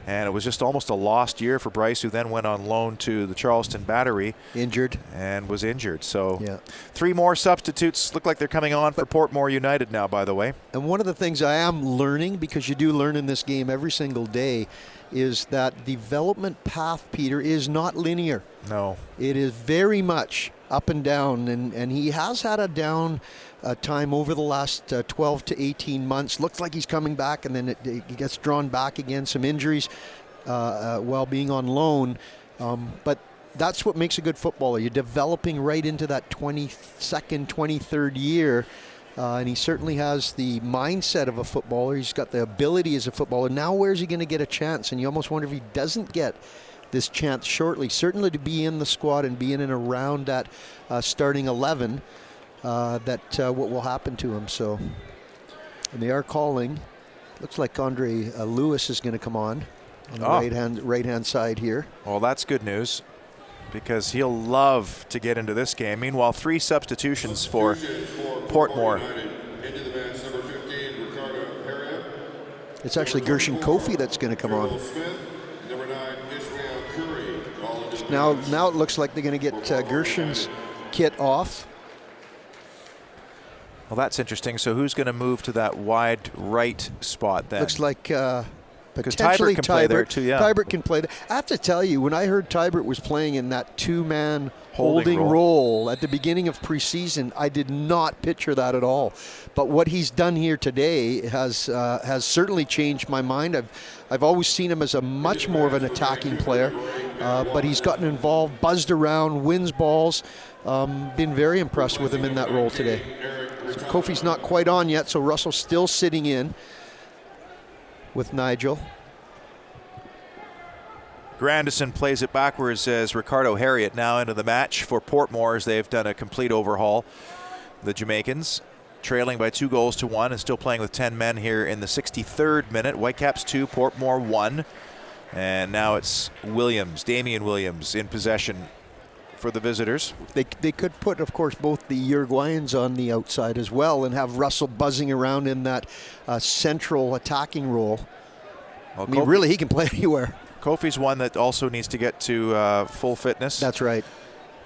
And it was just almost a lost year for Bryce, who then went on loan to the Charleston Battery. Injured. And was injured. So 3 more substitutes look like they're coming on for Portmore United now, by the way. And one of the things I am learning, because you do learn in this game every single day, is that development path, Peter, is not linear. No. It is very much up and down, and he has had a down time over the last 12 to 18 months. Looks like he's coming back, and then he gets drawn back again. Some injuries while being on loan. But that's what makes a good footballer. You're developing right into that 22nd, 23rd year. And he certainly has the mindset of a footballer. He's got the ability as a footballer. Now where's he going to get a chance? And you almost wonder if he doesn't get this chance shortly. Certainly to be in the squad and be in and around that starting 11, what will happen to him. So, and they are calling. Looks like Andre Lewis is going to come on the right-hand side here. Well, that's good news, because he'll love to get into this game. Meanwhile, 3 substitutions for Portmore. It's actually Gershon Kofi that's going to come on. Now it looks like they're going to get Gershon's kit off. Well, that's interesting. So who's going to move to that wide right spot then? Looks like Tybert potentially can play there too, yeah. Tybert can play there. I have to tell you, when I heard Tybert was playing in that 2-man holding role at the beginning of preseason, I did not picture that at all. But what he's done here today has certainly changed my mind. I've always seen him as a much more of an attacking player, but he's gotten involved, buzzed around, wins balls. Been very impressed with him in that role today. So Kofi's not quite on yet, so Russell's still sitting in with Nigel. Grandison plays it backwards as Ricardo Harriott now into the match for Portmore, as they've done a complete overhaul. The Jamaicans trailing by 2-1 and still playing with 10 men here in the 63rd minute. Whitecaps 2, Portmore 1. And now it's Damian Williams in possession for the visitors. They could put, of course, both the Uruguayans on the outside as well and have Russell buzzing around in that central attacking role. Well, I mean, really, he can play anywhere. Kofi's one that also needs to get to full fitness. That's right.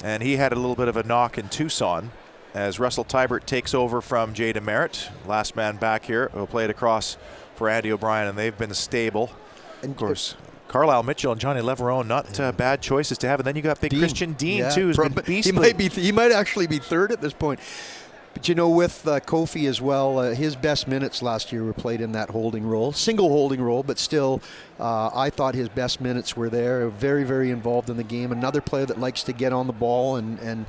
And he had a little bit of a knock in Tucson as Russell Tybert takes over from Jay DeMerit. Last man back here. He'll play it across for Andy O'Brien, and they've been stable. And of course, Carlisle Mitchell and Johnny Leverone, not bad choices to have. And then you got big Christian Dean, too, who's been beastly. He might actually be third at this point. But, you know, with Kofi as well, his best minutes last year were played in that holding role. Single holding role, but still, I thought his best minutes were there. Very, very involved in the game. Another player that likes to get on the ball and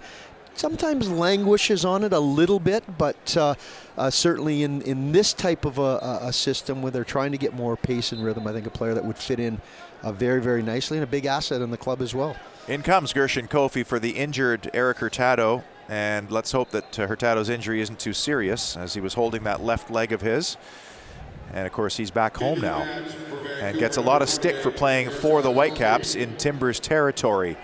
sometimes languishes on it a little bit, but certainly in this type of a system where they're trying to get more pace and rhythm, I think a player that would fit in very, very nicely and a big asset in the club as well. In comes Gershon Kofi for the injured Eric Hurtado, and let's hope that Hurtado's injury isn't too serious, as he was holding that left leg of his. And of course, he's back home now and gets a lot of stick for playing for the Whitecaps in Timbers territory.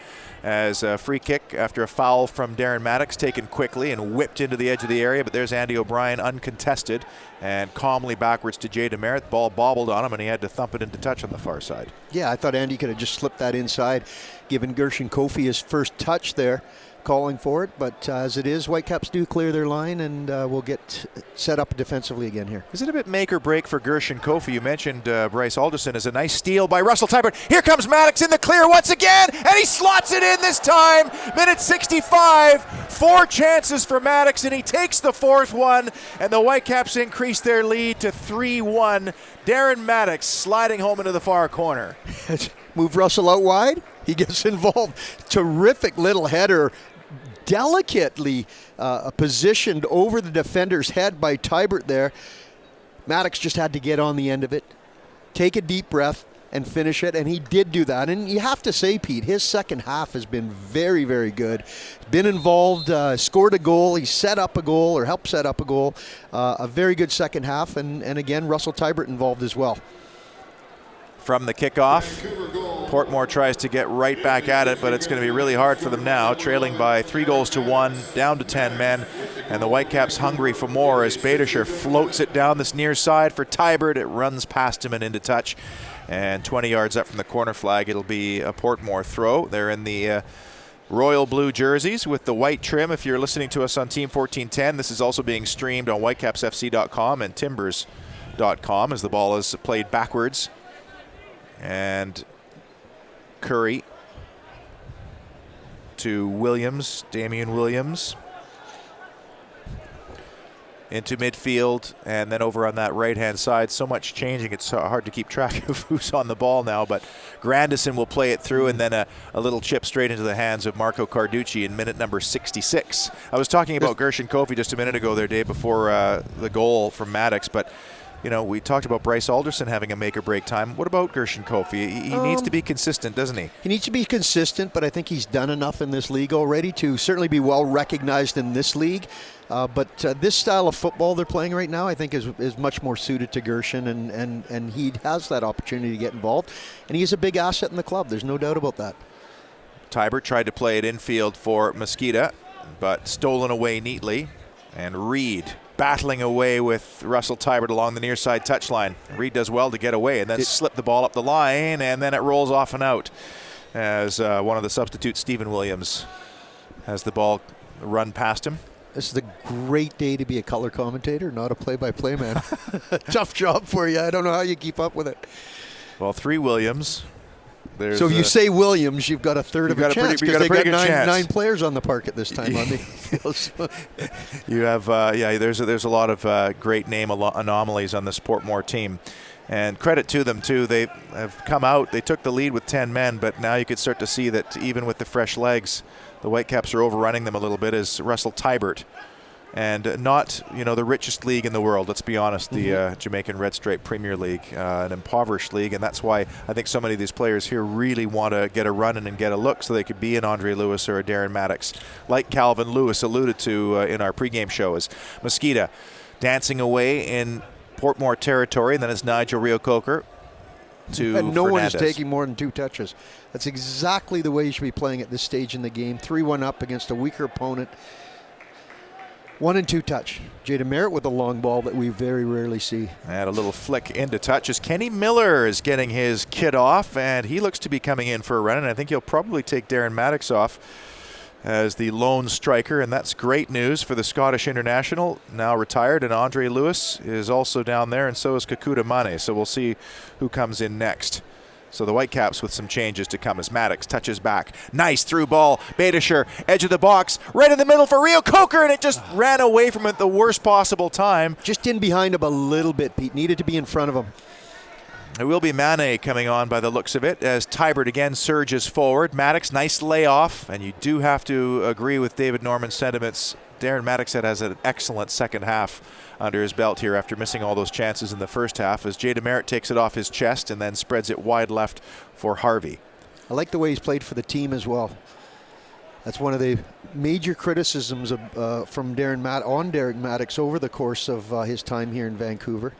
As a free kick after a foul from Darren Maddox taken quickly and whipped into the edge of the area, but there's Andy O'Brien uncontested and calmly backwards to Jay DeMerit. The ball bobbled on him and he had to thump it into touch on the far side. Yeah, I thought Andy could have just slipped that inside, given Gershon Kofi his first touch there, calling for it, but as it is, Whitecaps do clear their line and we'll get set up defensively again here. Is it a bit make or break for Gershon Kofi? You mentioned Bryce Alderson as a nice steal by Russell Tybert. Here comes Maddox in the clear once again, and he slots it in this time. Minute 65, 4 chances for Maddox, and he takes the 4th one, and the Whitecaps increase their lead to 3-1. Darren Maddox sliding home into the far corner. Move Russell out wide. He gets involved. Terrific little header. Delicately positioned over the defender's head by Tybert there. Maddox just had to get on the end of it, take a deep breath, and finish it, and he did do that. And you have to say, Pete, his second half has been very, very good. Been involved, scored a goal, he set up a goal or helped set up a goal. A very good second half, and again, Russell Tybert involved as well. From the kickoff, Portmore tries to get right back at it, but it's going to be really hard for them now, trailing by 3-1, down to 10 men, and the Whitecaps hungry for more as Badischer floats it down this near side for Tybert. It runs past him and into touch, and 20 yards up from the corner flag, it'll be a Portmore throw. They're in the royal blue jerseys with the white trim. If you're listening to us on Team 1410, this is also being streamed on whitecapsfc.com and timbers.com as the ball is played backwards. And Curry to Williams, Damian Williams, into midfield, and then over on that right-hand side. So much changing, it's hard to keep track of who's on the ball now, but Grandison will play it through, and then a little chip straight into the hands of Marco Carducci in minute number 66. I was talking about Gershon Kofi just a minute ago there, Dave, before the goal from Maddox, but you know, we talked about Bryce Alderson having a make-or-break time. What about Gershon Kofi? He needs to be consistent, doesn't he? He needs to be consistent, but I think he's done enough in this league already to certainly be well recognized in this league. But this style of football they're playing right now, I think, is much more suited to Gershon, and he has that opportunity to get involved. And he's a big asset in the club. There's no doubt about that. Tybert tried to play it infield for Mosqueda, but stolen away neatly. And Reed battling away with Russell Tybert along the near side touchline. Reed does well to get away and then slip the ball up the line, and then it rolls off and out as one of the substitutes, Stephen Williams, has the ball run past him. This is a great day to be a color commentator, not a play-by-play man. Tough job for you. I don't know how you keep up with it. Well, 3 Williams. So if you say Williams, you've got a third of a chance because they've got nine players on the park at this time on the field. You have, there's a lot of great name anomalies on this Portmore team. And credit to them, too. They have come out. They took the lead with 10 men, but now you could start to see that even with the fresh legs, the Whitecaps are overrunning them a little bit as Russell Tybert. And not, the richest league in the world, let's be honest, the Jamaican Red Stripe Premier League, an impoverished league, and that's why I think so many of these players here really want to get a run in and get a look so they could be an Andre Lewis or a Darren Maddox, like Calvin Lewis alluded to in our pregame show. As Mosqueda dancing away in Portmore territory, and then it's Nigel Reo-Coker to and no Fernandez. one is taking more than 2 touches. That's exactly the way you should be playing at this stage in the game. 3-1 up against a weaker opponent. 1 and 2 touch. Jada Merritt with a long ball that we very rarely see. And a little flick into touch as Kenny Miller is getting his kid off, and he looks to be coming in for a run, and I think he'll probably take Darren Maddox off as the lone striker, and that's great news for the Scottish international, now retired, and Andre Lewis is also down there, and so is Kakuta Mane, so we'll see who comes in next. So the Whitecaps with some changes to come as Maddox touches back. Nice through ball. Badischer, edge of the box, right in the middle for Reo-Coker, and it just ran away from him at the worst possible time. Just in behind him a little bit, Pete. Needed to be in front of him. It will be Mane coming on by the looks of it as Tybert again surges forward. Maddox, nice layoff, and you do have to agree with David Norman's sentiments. Darren Maddox has an excellent second half under his belt here after missing all those chances in the first half as Jada Merritt takes it off his chest and then spreads it wide left for Harvey. I like the way he's played for the team as well. That's one of the major criticisms from Darren Maddox over the course of his time here in Vancouver.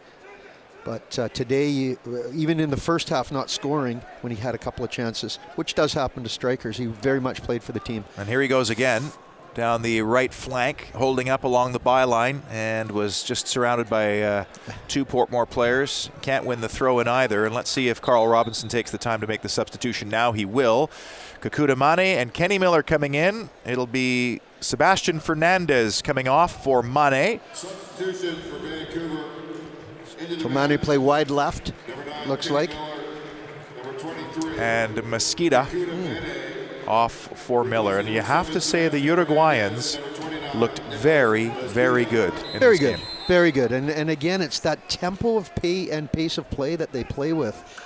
But today, even in the first half not scoring when he had a couple of chances, which does happen to strikers, he very much played for the team. And here he goes again. Down the right flank, holding up along the byline, and was just surrounded by 2 Portmore players. Can't win the throw in either, and let's see if Carl Robinson takes the time to make the substitution now. He will. Kakuta Mane and Kenny Miller coming in. It'll be Sebastian Fernandez coming off for Mane. Substitution for Vancouver. So Mane play wide left, looks like. And Mosqueda off for Miller. And you have to say the Uruguayans looked very, very good in very this good, game. Very good. And again, it's that tempo of pace of play that they play with.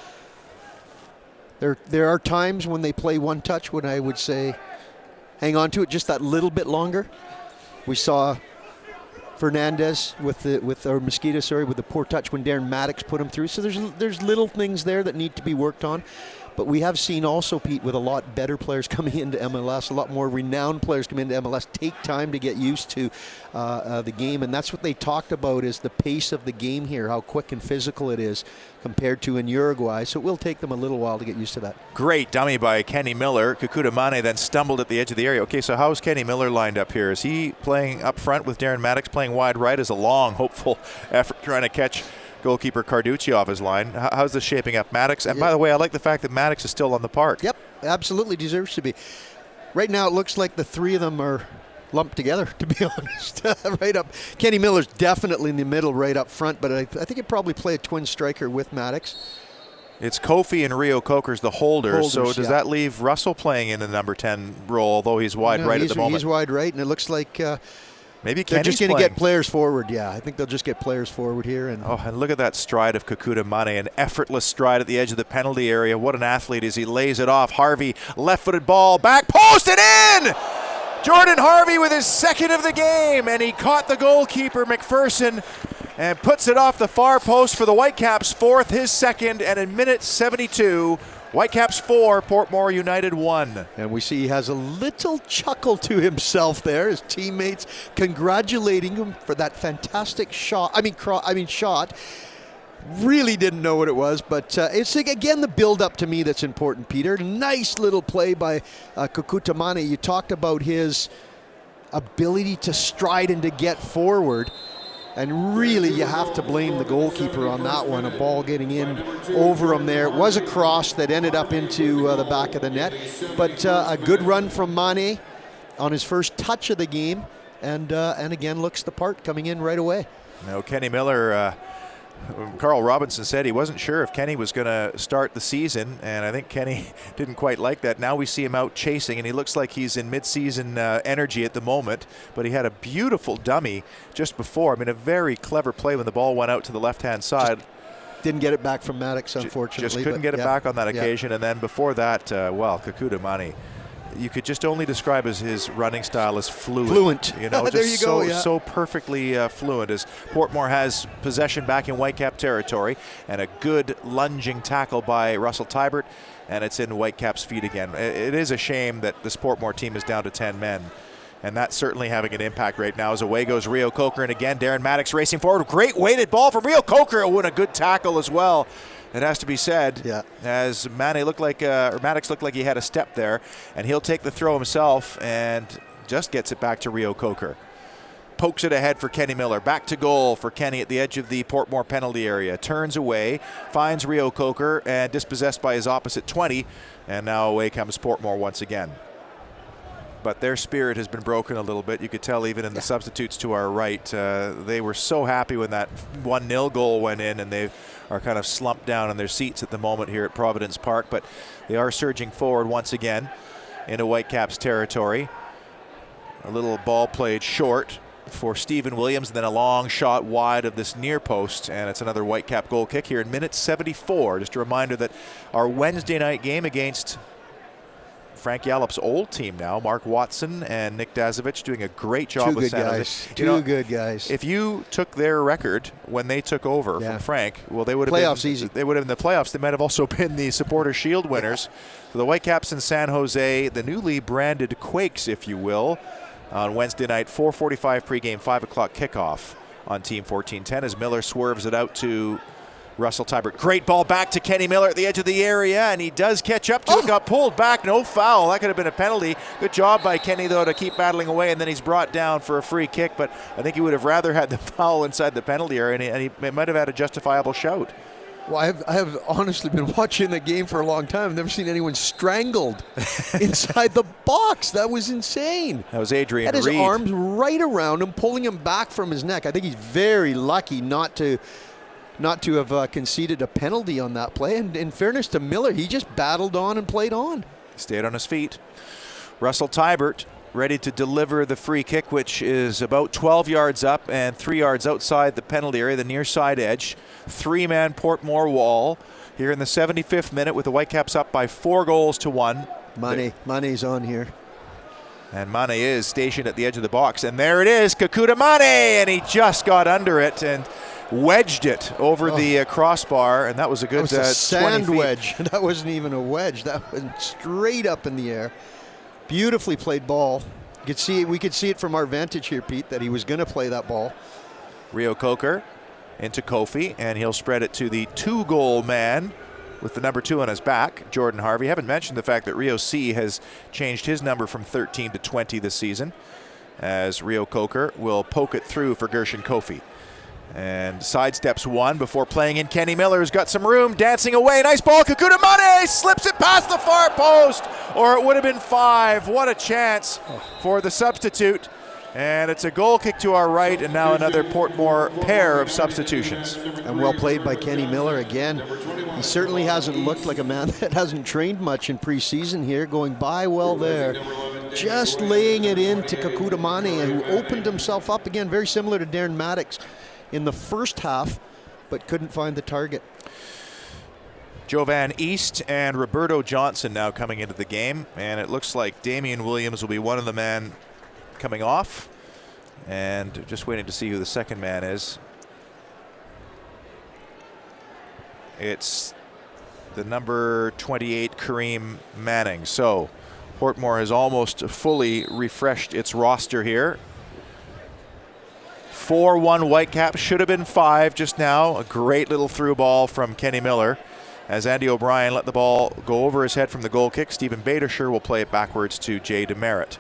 There are times when they play one touch when I would say hang on to it just that little bit longer. We saw Fernandez with the Mosquito, with the poor touch when Darren Maddox put him through. So there's little things there that need to be worked on. But we have seen also, Pete, with a lot better players coming into MLS, a lot more renowned players come into MLS, take time to get used to the game. And that's what they talked about, is the pace of the game here, how quick and physical it is compared to in Uruguay. So it will take them a little while to get used to that. Great dummy by Kenny Miller. Kekuta Mane then stumbled at the edge of the area. Okay, so how's Kenny Miller lined up here? Is he playing up front with Darren Maddox playing wide right as a long, hopeful effort trying to catch goalkeeper Carducci off his line? How's this shaping up, Maddox? And by the way, I like the fact that Maddox is still on the park. Yep, absolutely deserves to be. Right now it looks like the three of them are lumped together, to be honest. Right up. Kenny Miller's definitely in the middle right up front, but I think he'd probably play a twin striker with Maddox. It's Kofi and Rio Coker's the holders, so does that leave Russell playing in the number 10 role, although he's wide right at the moment? He's wide right, and it looks like maybe they're Kenny's just going to playing. get players forward. Yeah, I think they'll just get players forward here. And look at that stride of Kekuta Mane, an effortless stride at the edge of the penalty area. What an athlete as he lays it off. Harvey, left-footed ball, back post and in! Jordan Harvey with his second of the game, and he caught the goalkeeper, McPherson, and puts it off the far post for the Whitecaps' fourth, his second, and in minute 72, Whitecaps 4, Portmore United 1. And we see he has a little chuckle to himself there. His teammates congratulating him for that fantastic shot. Shot. Really didn't know what it was, but it's again the build-up to me that's important, Peter. Nice little play by Kekuta Mane. You talked about his ability to stride and to get forward. And really, you have to blame the goalkeeper on that one. A ball getting in over him there. It was a cross that ended up into the back of the net. But a good run from Mane on his first touch of the game. And again, looks the part coming in right away. Now, Kenny Miller, Carl Robinson said he wasn't sure if Kenny was going to start the season, and I think Kenny didn't quite like that. Now we see him out chasing, and he looks like he's in mid-season energy at the moment, but he had a beautiful dummy just before. I mean, a very clever play when the ball went out to the left-hand side. Just didn't get it back from Maddox, unfortunately. Just couldn't get it back on that occasion, and then before that, Kekuta Mane, you could just only describe as his running style as fluent. You know, there just you go, so perfectly fluent, as Portmore has possession back in Whitecap territory, and a good lunging tackle by Russell Tybert, and it's in Whitecap's feet again. It is a shame that this Portmore team is down to 10 men, and that's certainly having an impact right now as away goes Rio Coker, and again Darren Maddox racing forward. Great weighted ball from Rio Coker. Oh, and a good tackle as well. It has to be said, as Maddox looked like he had a step there, and he'll take the throw himself and just gets it back to Rio Coker. Pokes it ahead for Kenny Miller. Back to goal for Kenny at the edge of the Portmore penalty area. Turns away, finds Rio Coker, and dispossessed by his opposite 20, and now away comes Portmore once again. But their spirit has been broken a little bit. You could tell even in the substitutes to our right. They were so happy when that 1-0 goal went in, and they are kind of slumped down in their seats at the moment here at Providence Park. But they are surging forward once again into Whitecaps territory. A little ball played short for Stephen Williams, and then a long shot wide of this near post, and it's another Whitecap goal kick here in minute 74. Just a reminder that our Wednesday night game against Frank Yallop's old team now, Mark Watson and Nick Dazovich, doing a great job with San Jose. Two good guys. If you took their record when they took over from Frank, well, they would have playoffs easy. They would have been the playoffs. They might have also been the Supporter Shield winners. So the Whitecaps in San Jose, the newly branded Quakes, if you will, on Wednesday night, 4:45 pregame, 5 o'clock kickoff on Team 1410 as Miller swerves it out to Russell Tybert. Great ball back to Kenny Miller at the edge of the area, and he does catch up to it. Got pulled back. No foul. That could have been a penalty. Good job by Kenny, though, to keep battling away, and then he's brought down for a free kick, but I think he would have rather had the foul inside the penalty area, and he might have had a justifiable shout. Well, I have honestly been watching the game for a long time. I've never seen anyone strangled inside the box. That was insane. That was Adrian Reed. Had his Reed. arms right around him, pulling him back from his neck. I think he's very lucky not to have conceded a penalty on that play. And in fairness to Miller, he just battled on and played on. Stayed on his feet. Russell Tybert ready to deliver the free kick, which is about 12 yards up and 3 yards outside the penalty area, the near side edge. 3-man Portmore wall here in the 75th minute with the Whitecaps up by 4-1. Mane's on here. And Mane is stationed at the edge of the box. And there it is, Kakuta Mane! And he just got under it and wedged it over the crossbar. And that was a good that was a sand 20 feet. wedge. That wasn't even a wedge. That went straight up in the air. Beautifully played ball. We could see it from our vantage here, Pete, that he was going to play that ball. Rio Coker into Kofi, and he'll spread it to the 2-goal man with the number 2 on his back, Jordan Harvey. Haven't mentioned the fact that Rio C has changed his number from 13 to 20 this season, as Rio Coker will poke it through for Gershon Kofi. And sidesteps one before playing in Kenny Miller, who's got some room, dancing away. Nice ball, Kakuta Mane slips it past the far post, or it would have been 5. What a chance for the substitute. And it's a goal kick to our right, and now another Portmore pair of substitutions. And well played by Kenny Miller again. He certainly hasn't looked like a man that hasn't trained much in preseason here, going by well there. Just laying it into Kakuta Mane, who opened himself up again, very similar to Darren Maddox in the first half, but couldn't find the target. Jovan East and Roberto Johnson now coming into the game, and it looks like Damian Williams will be one of the men coming off, and just waiting to see who the second man is. It's the number 28, Kareem Manning. So Portmore has almost fully refreshed its roster here. 4-1 Whitecaps, should have been 5 just now. A great little through ball from Kenny Miller as Andy O'Brien let the ball go over his head from the goal kick. Stephen Badershire will play it backwards to Jay DeMeritt.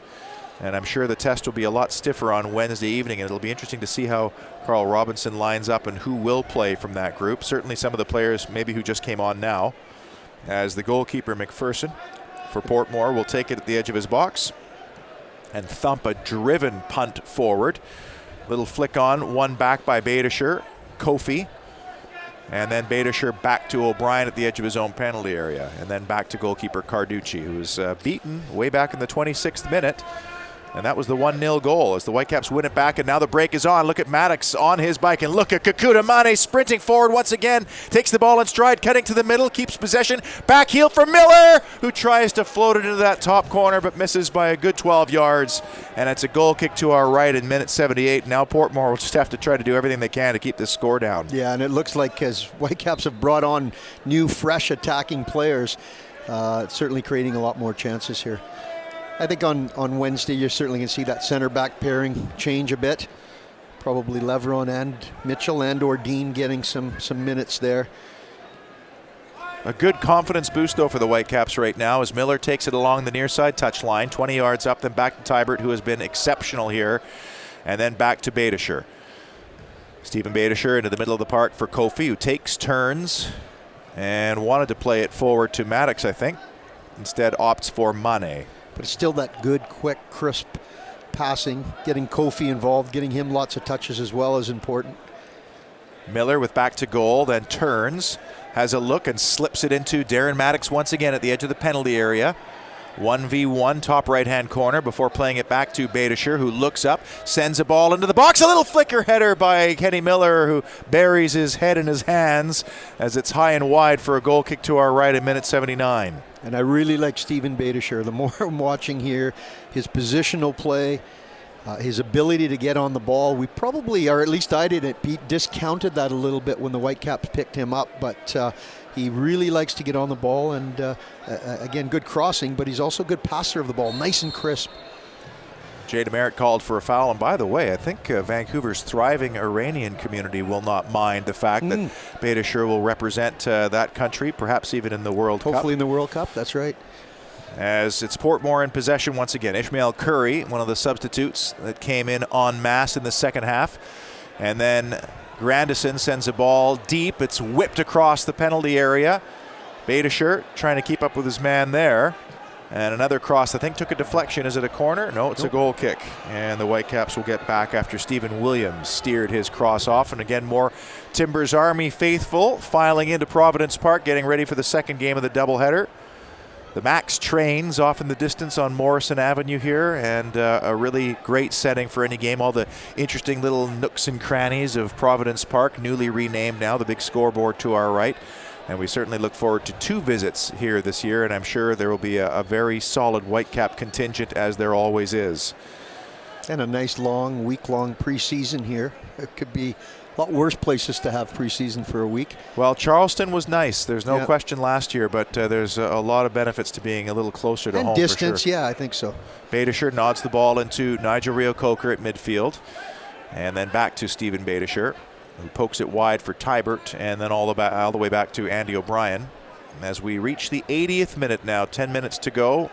And I'm sure the test will be a lot stiffer on Wednesday evening, and it'll be interesting to see how Carl Robinson lines up and who will play from that group. Certainly some of the players maybe who just came on now, as the goalkeeper McPherson for Portmore will take it at the edge of his box and thump a driven punt forward. Little flick on, one back by Badershire, Kofi, and then Badershire back to O'Brien at the edge of his own penalty area, and then back to goalkeeper Carducci, who was beaten way back in the 26th minute. And that was the 1-0 goal as the Whitecaps win it back, and now the break is on. Look at Maddox on his bike, and look at Kakuta Mane sprinting forward once again. Takes the ball in stride, cutting to the middle, keeps possession. Back heel for Miller, who tries to float it into that top corner, but misses by a good 12 yards. And it's a goal kick to our right in minute 78. Now Portmore will just have to try to do everything they can to keep this score down. Yeah, and it looks like as Whitecaps have brought on new, fresh attacking players, it's certainly creating a lot more chances here. I think on Wednesday you're certainly going to see that center back pairing change a bit. Probably Leveron and Mitchell and or Dean getting some minutes there. A good confidence boost though for the Whitecaps right now as Miller takes it along the near side touchline, 20 yards up, then back to Tybert, who has been exceptional here, and then back to Badershire. Stephen Badershire into the middle of the park for Kofi, who takes turns and wanted to play it forward to Maddox, I think. Instead opts for Mane. But it's still that good, quick, crisp passing. Getting Kofi involved, getting him lots of touches as well is important. Miller with back to goal, then turns, has a look and slips it into Darren Maddox once again at the edge of the penalty area. 1v1 top right-hand corner before playing it back to Badershire, who looks up, sends a ball into the box. A little flicker header by Kenny Miller, who buries his head in his hands as it's high and wide for a goal kick to our right in minute 79. And I really like Stephen Badershire. The more I'm watching here, his positional play, his ability to get on the ball. We probably, or at least I did it, Pete, discounted that a little bit when the Whitecaps picked him up, but he really likes to get on the ball, and again, good crossing, but he's also a good passer of the ball, nice and crisp. Jay DeMeritt called for a foul, and by the way, I think Vancouver's thriving Iranian community will not mind the fact that Badershire will represent that country, perhaps even in the World Cup. Hopefully in the World Cup, that's right. As it's Portmore in possession once again. Ishmael Curry, one of the substitutes that came in en masse in the second half. And then Grandison sends a ball deep. It's whipped across the penalty area. Badershire trying to keep up with his man there. And another cross, I think, took a deflection. Is it a corner? No, it's a goal kick. And the Whitecaps will get back after Stephen Williams steered his cross off. And again, more Timbers Army faithful filing into Providence Park, getting ready for the second game of the doubleheader. The Max trains off in the distance on Morrison Avenue here, and a really great setting for any game. All the interesting little nooks and crannies of Providence Park, newly renamed now, the big scoreboard to our right. And we certainly look forward to 2 visits here this year, and I'm sure there will be a very solid Whitecap contingent, as there always is. And a nice long, week-long preseason here. It could be a lot worse places to have preseason for a week. Well, Charleston was nice. There's no question last year, but there's a lot of benefits to being a little closer to and home. Distance, for sure. yeah, I think so. Badischer nods the ball into Nigel Rio-Coker at midfield, and then back to Stephen Badischer, who pokes it wide for Tybert, and then all the way back to Andy O'Brien. As we reach the 80th minute now, 10 minutes to go.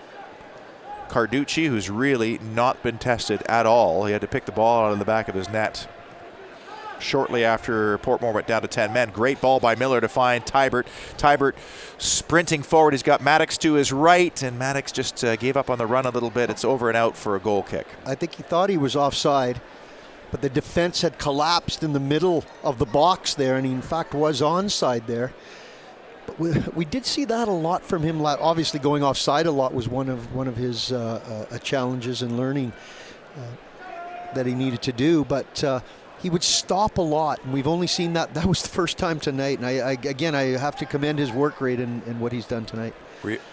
Carducci, who's really not been tested at all. He had to pick the ball out of the back of his net shortly after Portmore went down to 10 men. Great ball by Miller to find Tybert. Tybert sprinting forward. He's got Maddox to his right, and Maddox just gave up on the run a little bit. It's over and out for a goal kick. I think he thought he was offside, but the defense had collapsed in the middle of the box there, and he in fact was onside there. But we did see that a lot from him. Obviously, going offside a lot was one of his challenges and learning that he needed to do. But he would stop a lot, and we've only seen that. That was the first time tonight. And I have to commend his work rate and what he's done tonight.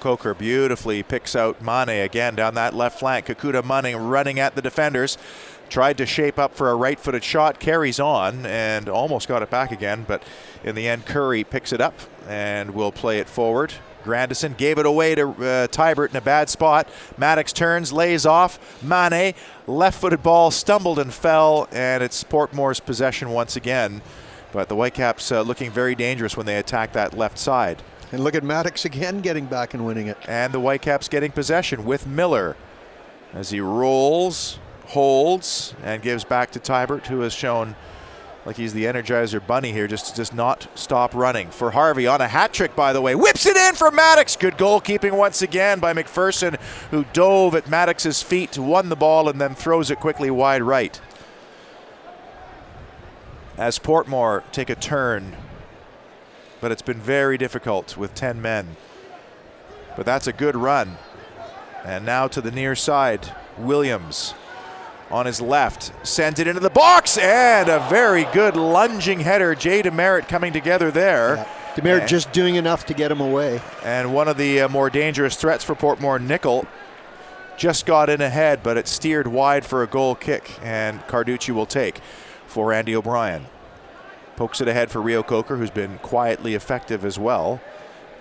Coker beautifully picks out Mane again down that left flank. Kakuta Mane running at the defenders. Tried to shape up for a right-footed shot, carries on, and almost got it back again. But in the end, Curry picks it up and will play it forward. Grandison gave it away to Tybert in a bad spot. Maddox turns, lays off. Mane, left-footed ball, stumbled and fell, and it's Portmore's possession once again. But the Whitecaps looking very dangerous when they attack that left side. And look at Maddox again getting back and winning it. And the Whitecaps getting possession with Miller as he rolls, holds, and gives back to Tybert, who has shown like he's the Energizer Bunny here, just does not stop running. For Harvey on a hat trick, by the way. Whips it in for Maddox. Good goalkeeping once again by McPherson, who dove at Maddox's feet, won the ball, and then throws it quickly wide right. As Portmore take a turn, but it's been very difficult with 10 men. But that's a good run. And now to the near side, Williams on his left, sends it into the box, and a very good lunging header. Jay DeMerit coming together there. Yeah. DeMerit just doing enough to get him away. And one of the more dangerous threats for Portmore, Nickel, just got in ahead, but it steered wide for a goal kick, and Carducci will take for Andy O'Brien. Pokes it ahead for Rio-Coker, who's been quietly effective as well,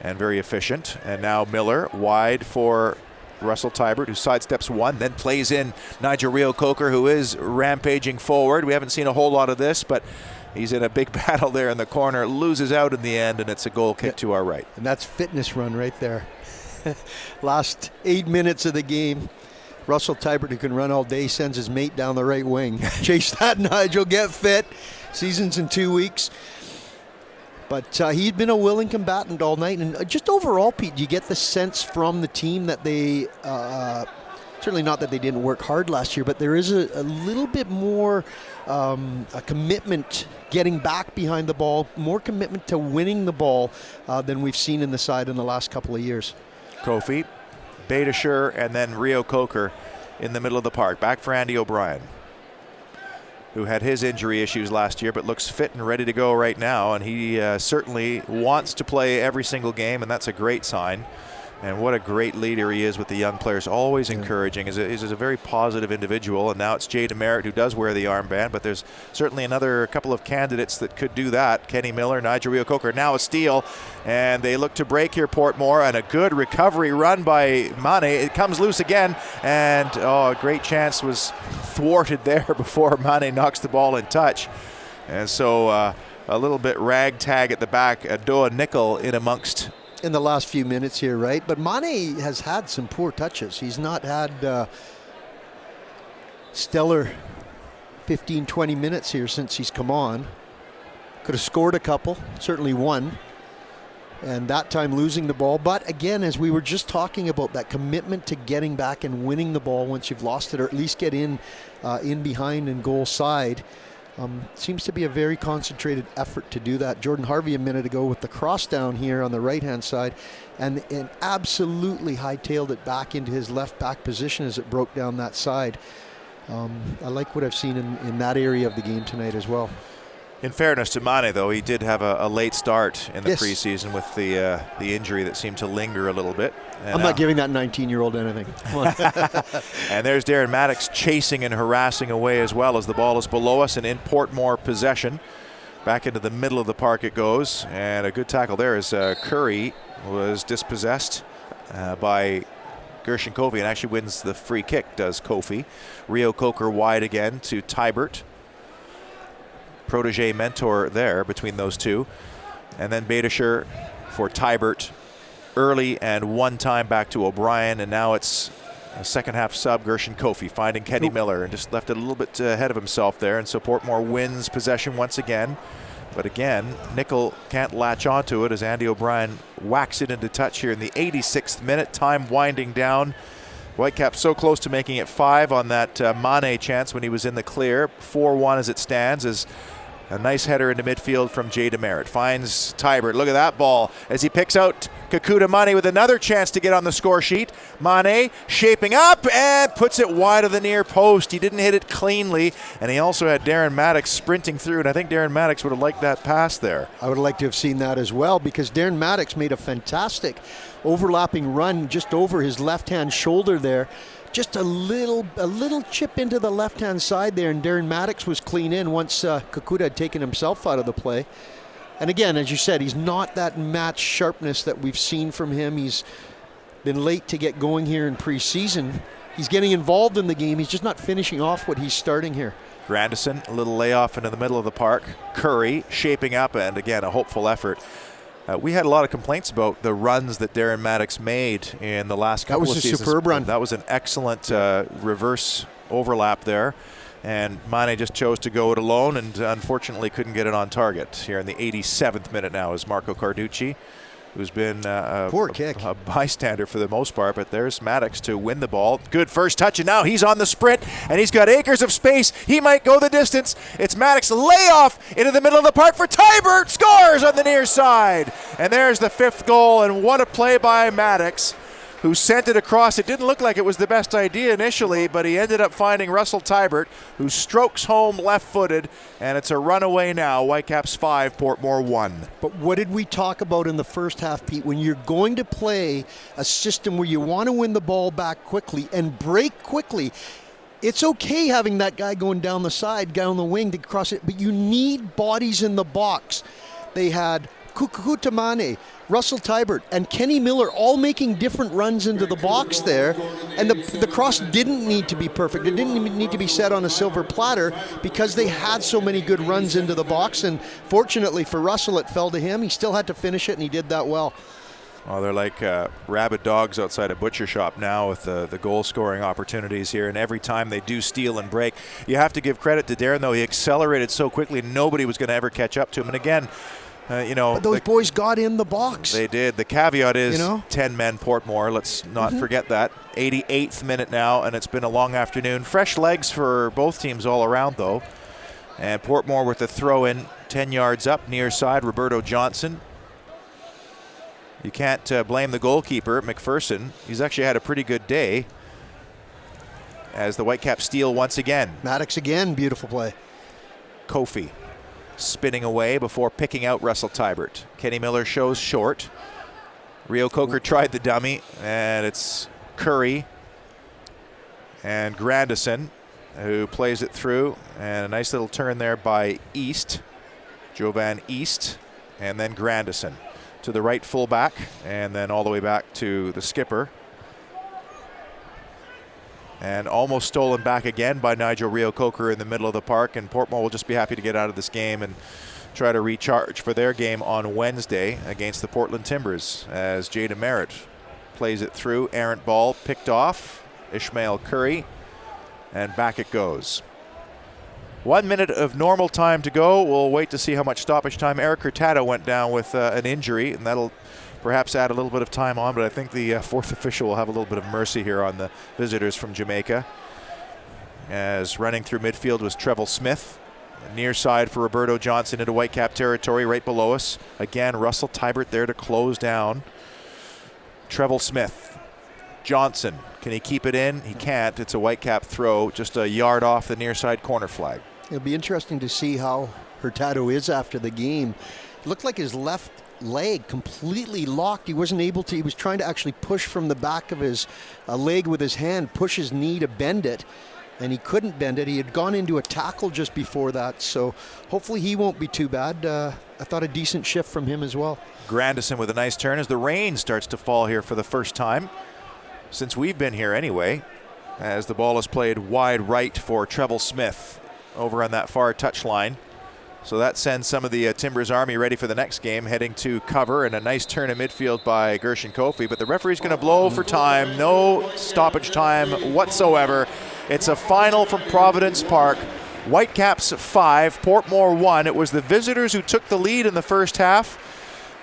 and very efficient. And now Miller wide for Russell Tybert, who sidesteps one, then plays in Nigel Rio-Coker, who is rampaging forward. We haven't seen a whole lot of this, but he's in a big battle there in the corner, loses out in the end, and it's a goal kick to our right. And that's fitness run right there. Last 8 minutes of the game, Russell Tybert, who can run all day, sends his mate down the right wing. Chase that, Nigel, get fit. Season's in 2 weeks. But he'd been a willing combatant all night. And just overall, Pete, you get the sense from the team that they, certainly not that they didn't work hard last year, but there is a little bit more a commitment getting back behind the ball, more commitment to winning the ball than we've seen in the side in the last couple of years. Kofi, Badischer, and then Rio-Coker in the middle of the park. Back for Andy O'Brien, who had his injury issues last year but looks fit and ready to go right now, and he certainly wants to play every single game, and that's a great sign. And what a great leader he is with the young players, always encouraging. He's a very positive individual, and now it's Jay DeMerit who does wear the armband, but there's certainly another couple of candidates that could do that. Kenny Miller, Nigel Rio-Coker, now a steal, and they look to break here, Portmore, and a good recovery run by Mane. It comes loose again, and a great chance was thwarted there before Mane knocks the ball in touch. And so a little bit ragtag at the back, Doa Nickel in amongst in the last few minutes here, right? But Mane has had some poor touches. He's not had stellar 15, 20 minutes here since he's come on. Could have scored a couple, certainly one, and that time losing the ball. But again, as we were just talking about, that commitment to getting back and winning the ball once you've lost it, or at least get in behind and goal side. Seems to be a very concentrated effort to do that. Jordan Harvey a minute ago with the cross down here on the right-hand side, and absolutely hightailed it back into his left back position as it broke down that side. I like what I've seen in that area of the game tonight as well. In fairness to Mane, though, he did have a late start in the Yes. preseason with the injury that seemed to linger a little bit. And I'm not giving that 19-year-old anything. Come on. And there's Darren Maddox chasing and harassing away as well as the ball is below us and in Portmore possession. Back into the middle of the park it goes, and a good tackle there as Curry was dispossessed by Gershon Kofi and actually wins the free kick, does Kofi. Rio Coker wide again to Tybert. Protege mentor there between those two. And then Badischer for Tybert early and one time back to O'Brien, and now it's a second half sub, Gershon Kofi finding Kenny Miller and just left it a little bit ahead of himself there, and so Portmore wins possession once again. But again, Nickel can't latch onto it as Andy O'Brien whacks it into touch here in the 86th minute, time winding down. Whitecaps so close to making it 5 on that Mane chance when he was in the clear. 4-1 as it stands, as a nice header into midfield from Jay DeMerit. Finds Tybert. Look at that ball as he picks out Kakuta Mane with another chance to get on the score sheet. Mane shaping up and puts it wide of the near post. He didn't hit it cleanly, and he also had Darren Maddox sprinting through, and I think Darren Maddox would have liked that pass there. I would have liked to have seen that as well, because Darren Maddox made a fantastic overlapping run just over his left-hand shoulder there. Just a little chip into the left-hand side there, and Darren Maddox was clean in once Kakuta had taken himself out of the play. And again, as you said, he's not that match sharpness that we've seen from him. He's been late to get going here in preseason. He's getting involved in the game. He's just not finishing off what he's starting here. Grandison, a little layoff into the middle of the park. Curry shaping up, and again, a hopeful effort. We had a lot of complaints about the runs that Darren Maddox made in the last couple of seasons. That was a superb run. That was an excellent reverse overlap there. And Mane just chose to go it alone and unfortunately couldn't get it on target. Here in the 87th minute now is Marco Carducci, who's been a bystander for the most part, but there's Maddox to win the ball. Good first touch, and now he's on the sprint, and he's got acres of space. He might go the distance. It's Maddox layoff into the middle of the park for Tybert. Scores on the near side. And there's the 5th goal, and what a play by Maddox, who sent it across. It didn't look like it was the best idea initially, but he ended up finding Russell Tybert, who strokes home left-footed, and it's a runaway now. Whitecaps 5, Portmore 1. But what did we talk about in the first half, Pete? When you're going to play a system where you want to win the ball back quickly and break quickly, it's okay having that guy going down the side, down the wing to cross it, but you need bodies in the box. They had Kakuta Mane, Russell Tybert, and Kenny Miller all making different runs into the box there, and the cross didn't need to be perfect. It didn't even need to be set on a silver platter because they had so many good runs into the box, and fortunately for Russell, it fell to him. He still had to finish it, and he did that well. Oh, they're like rabid dogs outside a butcher shop now with the goal-scoring opportunities here, and every time they do steal and break. You have to give credit to Darren, though. He accelerated so quickly, nobody was going to ever catch up to him. And again, but those boys got in the box. They did. The caveat is 10 men Portmore. Let's not forget that. 88th minute now, and it's been a long afternoon. Fresh legs for both teams all around, though. And Portmore with the throw-in 10 yards up, near side, Roberto Johnson. You can't blame the goalkeeper, McPherson. He's actually had a pretty good day as the Whitecaps steal once again. Maddox again, beautiful play. Kofi spinning away before picking out Russell Tybert. Kenny Miller shows short. Rio Coker tried the dummy, and it's Curry and Grandison who plays it through, and a nice little turn there by East, Jovan East, and then Grandison to the right fullback, and then all the way back to the skipper. And almost stolen back again by Nigel Rio Coker in the middle of the park. And Portmore will just be happy to get out of this game and try to recharge for their game on Wednesday against the Portland Timbers as Jay DeMerit plays it through. Errant ball picked off. Ishmael Curry. And back it goes. 1 minute of normal time to go. We'll wait to see how much stoppage time. Eric Hurtado went down with an injury, and that'll perhaps add a little bit of time on, but I think the fourth official will have a little bit of mercy here on the visitors from Jamaica. As running through midfield was Trevor Smith. Near side for Roberto Johnson into Whitecap territory right below us. Again, Russell Tybert there to close down. Trevor Smith. Johnson, can he keep it in? He can't. It's a Whitecap throw just a yard off the near side corner flag. It'll be interesting to see how Hurtado is after the game. It looked like his left leg completely locked. He wasn't able to, he was trying to actually push from the back of his leg with his hand, push his knee to bend it, and he couldn't bend it. He had gone into a tackle just before that, so hopefully he won't be too bad. I thought a decent shift from him as well. Grandison with a nice turn as the rain starts to fall here for the first time since we've been here anyway, as the ball is played wide right for Trevel Smith over on that far touchline. So that sends some of the Timbers Army ready for the next game, heading to cover, and a nice turn in midfield by Gershon Kofi. But the referee's going to blow for time. No stoppage time whatsoever. It's a final from Providence Park. Whitecaps 5, Portmore 1. It was the visitors who took the lead in the first half.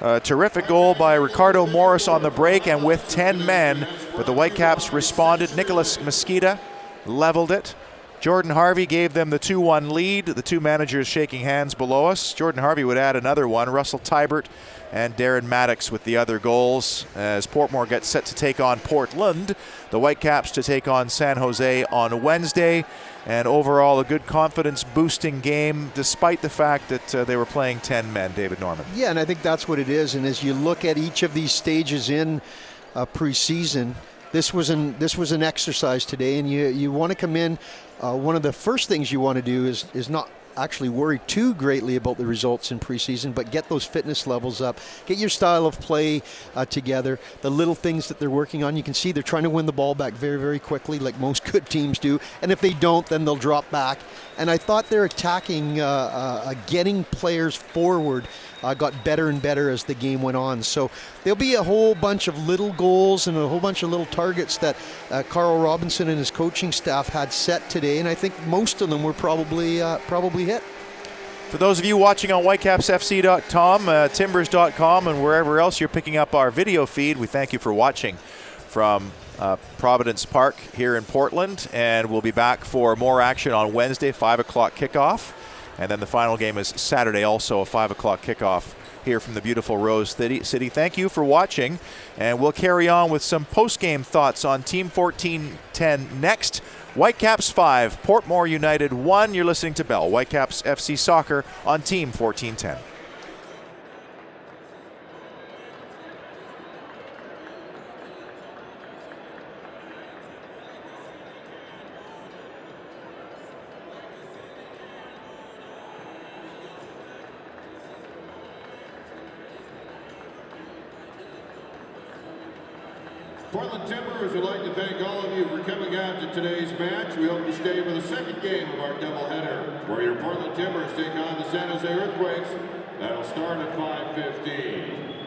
A terrific goal by Ricardo Morris on the break and with 10 men. But the Whitecaps responded. Nicholas Mesquita leveled it. Jordan Harvey gave them the 2-1 lead. The two managers shaking hands below us. Jordan Harvey would add another one. Russell Tybert and Darren Maddox with the other goals as Portmore gets set to take on Portland. The Whitecaps to take on San Jose on Wednesday. And overall, a good confidence-boosting game, despite the fact that they were playing 10 men, David Norman. Yeah, and I think that's what it is. And as you look at each of these stages in preseason, this was an exercise today, and you want to come in. One of the first things you want to do is not actually worry too greatly about the results in preseason, but get those fitness levels up, get your style of play together, the little things that they're working on. You can see they're trying to win the ball back very, very quickly, like most good teams do, and if they don't, then they'll drop back. And I thought their attacking, getting players forward got better and better as the game went on. So there'll be a whole bunch of little goals and a whole bunch of little targets that Carl Robinson and his coaching staff had set today, and I think most of them were probably hit. For those of you watching on whitecapsfc.com, timbers.com, and wherever else you're picking up our video feed, we thank you for watching from Providence Park here in Portland, and we'll be back for more action on Wednesday, 5 o'clock kickoff. And then the final game is Saturday, also a 5 o'clock kickoff here from the beautiful Rose City. Thank you for watching, and we'll carry on with some post-game thoughts on Team 1410 next. Whitecaps 5, Portmore United 1. You're listening to Bell, Whitecaps FC Soccer on Team 1410. Portland Timbers would like to thank all of you for coming out to today's match. We hope you stay for the second game of our doubleheader, where your Portland Timbers take on the San Jose Earthquakes. That'll start at 5:15.